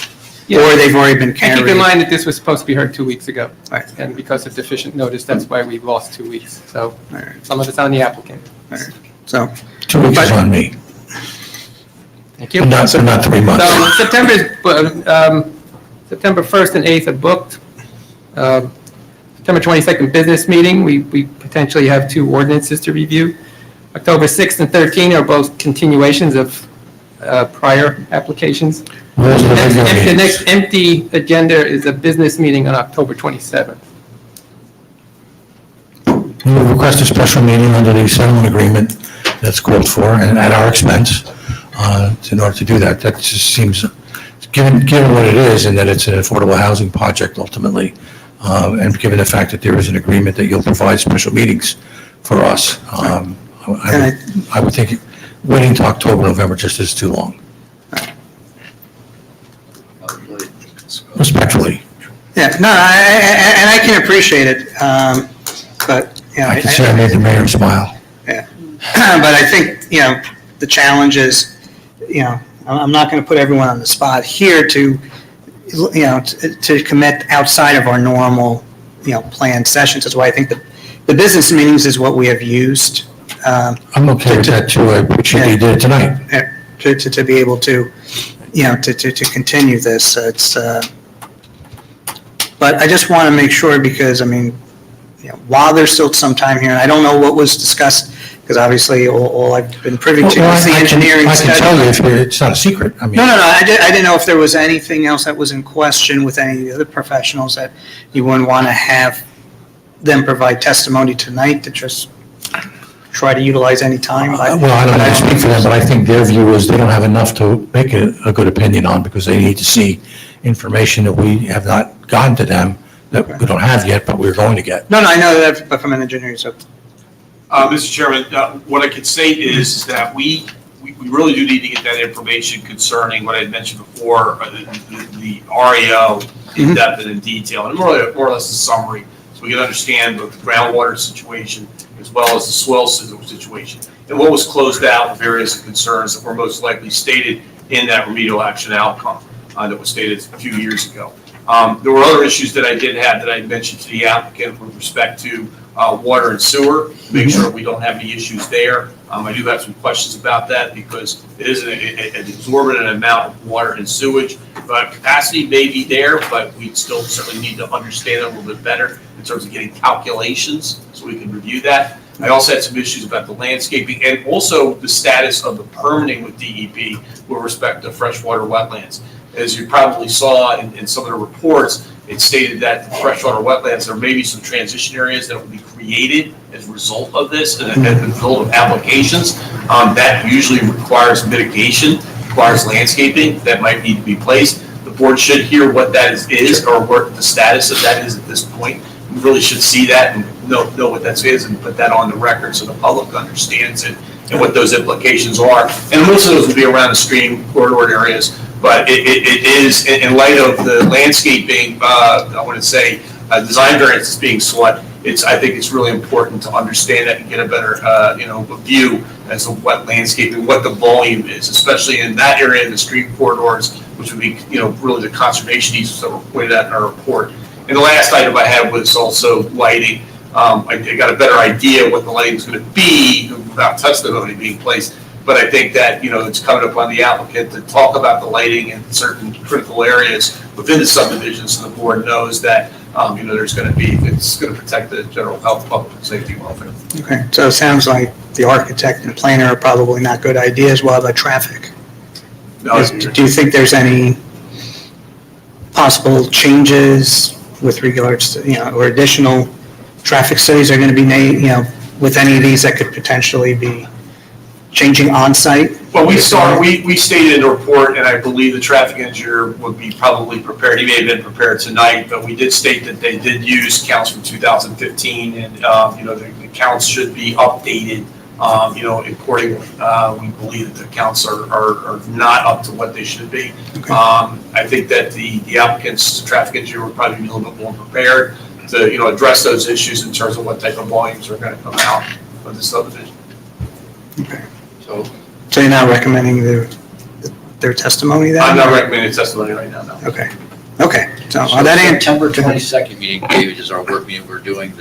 Yeah. Or they've already been And carried. keep in mind that this was supposed to be heard 2 weeks ago. Right. And because of deficient notice, that's why we lost 2 weeks. So Right. some of it's on the applicant. Right. So, 2 weeks is on me, Thank you. but not 3 months. So September 1st and 8th are booked. September 22nd, business meeting, we potentially have 2 ordinances to review. October 6th and 13th are both continuations of prior applications. Those are the regular The meetings. next empty agenda is a business meeting on October 27th. We would request a special meeting under the settlement agreement that's called for, and at our expense, in order to do that. That just seems, given what it is, and that it's an affordable housing project ultimately, and given the fact that there is an agreement that you'll provide special meetings for us, I would think waiting till October, November just is too long. Respectfully. yeah, no, and I can appreciate it, but, I can say I made the mayor smile. Yeah, but I think, the challenge is, I'm not going to put everyone on the spot here to, to commit outside of our normal, planned sessions. That's why I think the business meetings is what we have used. I'm okay with that too. I appreciate you did it tonight. To be able to, to continue this. It's, but I just want to make sure because, while there's still some time here, and I don't know what was discussed, because obviously all I've been privy to is the engineering I study. can tell you if it's not a secret. No, I didn't know if there was anything else that was in question with any of the other professionals that you wouldn't want to have them provide testimony tonight to just try to utilize any time. Well, I don't want to speak for them, but I think their view is they don't have enough to make a good opinion on because they need to see information that we have not gotten to them, that we don't have yet, but we're going to get. No, I know that, but from an engineering, so. Mr. Chairman, what I could say is that we really do need to get that information concerning what I had mentioned before, the REO in depth and in detail, and more or less a summary, so we can understand both the groundwater situation as well as the soil situation, and what was closed out and various concerns that were most likely stated in that remedial action outcome that was stated a few years ago. There were other issues that I did have that I mentioned to the applicant with respect to water and sewer, make sure we don't have any issues there. I do have some questions about that because it is an exorbitant amount of water and sewage. But capacity may be there, but we still certainly need to understand it a little bit better in terms of getting calculations so we can review that. I also had some issues about the landscaping and also the status of the permitting with DEP with respect to freshwater wetlands. As you probably saw in some of the reports, it stated that the freshwater wetlands, there may be some transition areas that will be created as a result of this and as a result of applications. That usually requires mitigation, requires landscaping that might need to be placed. The board should hear what that is or what the status of that is at this point. We really should see that and know what that is and put that on the record so the public understands it and what those implications are. And most of those will be around the stream corridor areas. But it is, in light of the landscaping, I want to say, design variance that's being sought, I think it's really important to understand that and get a better, view as to what landscaping, what the volume is, especially in that area in the stream corridors, which would be, really the conservation easements that were pointed out in our report. And the last item I had was also lighting. I got a better idea what the lighting is going to be without testimony being placed. But I think that, it's coming upon the applicant to talk about the lighting in certain critical areas within the subdivision so the board knows that, it's going to protect the general health, public safety, and welfare. Okay, so it sounds like the architect and planner are probably not good ideas. What about traffic? No, Do you think there's any possible changes with regards to, or additional traffic studies are going to be made, with any of these that could potentially be changing on-site? Well, we stated in the report, and I believe the traffic engineer would be probably prepared. He may have been prepared tonight, but we did state that they did use counts from 2015, and the counts should be updated, accordingly. We believe that the counts are not up to what they should be. Okay. I think that the applicant's traffic engineer would probably be a little bit more prepared to address those issues in terms of what type of volumes are going to come out of the subdivision. Okay. So you're not recommending their testimony then? I'm not recommending testimony right now, no. Okay. So So that ain't. September 22nd meeting, David, is our work meeting. We're doing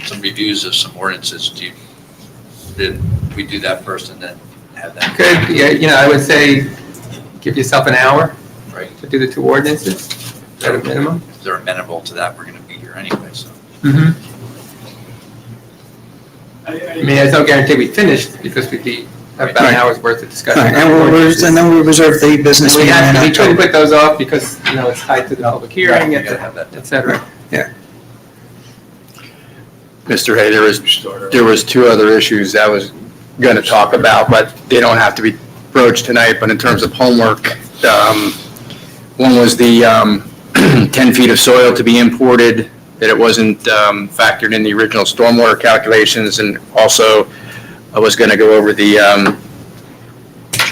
some reviews of some ordinances. Did we do that first and then have that? Good, yeah, I would say give yourself an hour Right. to do the two ordinances at a minimum. If they're amenable to that, we're going to be here anyway, so. I mean, there's no guarantee we finished because we'd be about an hour's worth of discussion. Right, and then we reserve the business We meeting in couldn't October. put those off because, it's tied to the public hearing, You gotta have that. et cetera. Mr. Hay, there was two other issues I was going to talk about, but they don't have to be broached tonight, but in terms of homework, one was the 10 feet of soil to be imported, that it wasn't factored in the original stormwater calculations, and also I was going to go over the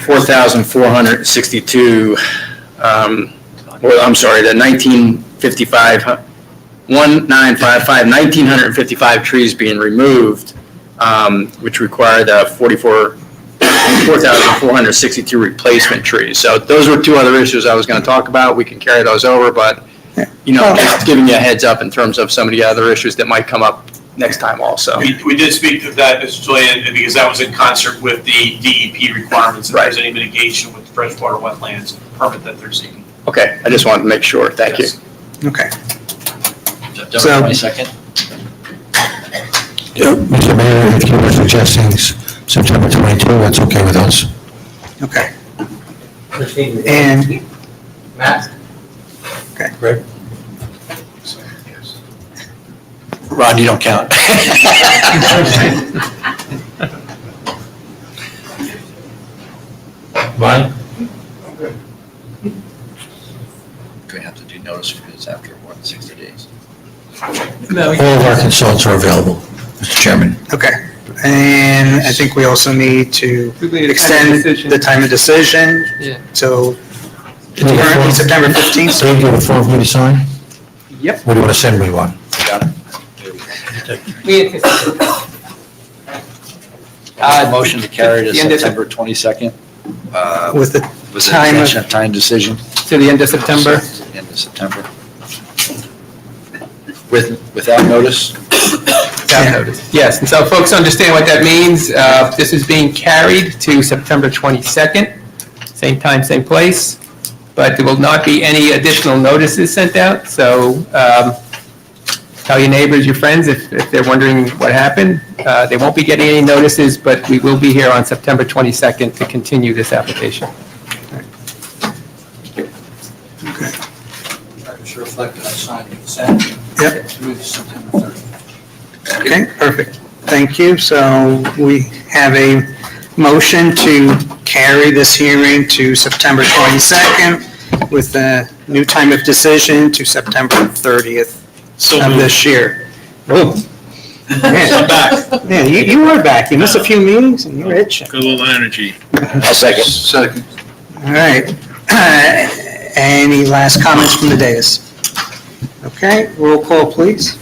4,462, the 1,955 trees being removed, which require the 4,462 replacement trees. So those were two other issues I was going to talk about. We can carry those over, but, just giving you a heads up in terms of some of the other issues that might come up next time also. We did speak to that, Mr. Julian, because that was in concert with the DEP requirements, if there's any mitigation with the freshwater wetlands permit that they're seeking. Okay, I just wanted to make sure. Thank you. Okay. September 22nd? Mr. Mayor, if you were suggesting September 22, that's okay with us. Okay. And, Matt? okay. Greg? Ron, you don't count. Ron? Do we have to do notice because after more than 60 days? All of our consultants are available, Mr. Chairman. Okay. And I think we also need to We need a time of extend decision. the time of decision. Yeah. So currently September 15th. So you give a form for me to sign? Yep. What do you want to send me one? Got it? We anticipate. Motion to carry to the end of September 22nd. With the Was it time extension of time decision? To the end of September. End of September. Without notice? Without notice. Yes, and so folks understand what that means. This is being carried to September 22nd, same time, same place, but there will not be any additional notices sent out, so tell your neighbors, your friends, if they're wondering what happened. They won't be getting any notices, but we will be here on September 22nd to continue this application. Should reflect that I signed the consent. Yep. Through September 30th. Okay, perfect. Thank you. So we have a motion to carry this hearing to September 22nd with a new time of decision to September 30th of this year. Oh. I'm back. Yeah, you are back. You missed a few meetings and you're itching. Good little energy. I'll second. All right. Any last comments from the dais? Okay, roll call, please.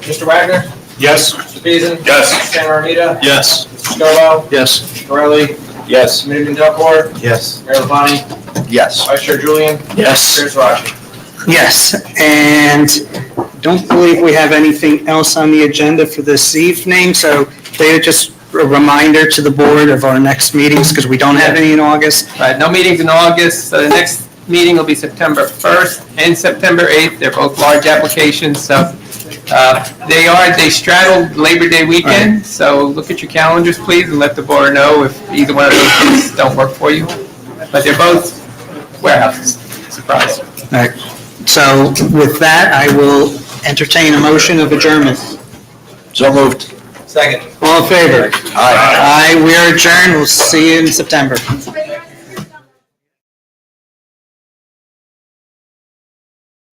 Mr. Wagner? Yes. Mr. Beeson? Yes. Sam Armita? Yes. Mr. Scobah? Yes. Mr. Corelli? Yes. Committeeman Delcor? Yes. Mayor LaBonte? Yes. Vice Chair Julian? Yes. Chair Sarachi? Yes, and don't believe we have anything else on the agenda for this evening, so they just a reminder to the board of our next meetings, because we don't have any in August. Right, no meetings in August, so the next meeting will be September 1st and September 8th. They're both large applications, so they straddle Labor Day weekend, so look at your calendars, please, and let the board know if either one of those days don't work for you. But they're both warehouses, surprise. All right, so with that, I will entertain a motion of adjournment. So moved. Second. All in favor? Aye. Aye, we are adjourned. We'll see you in September.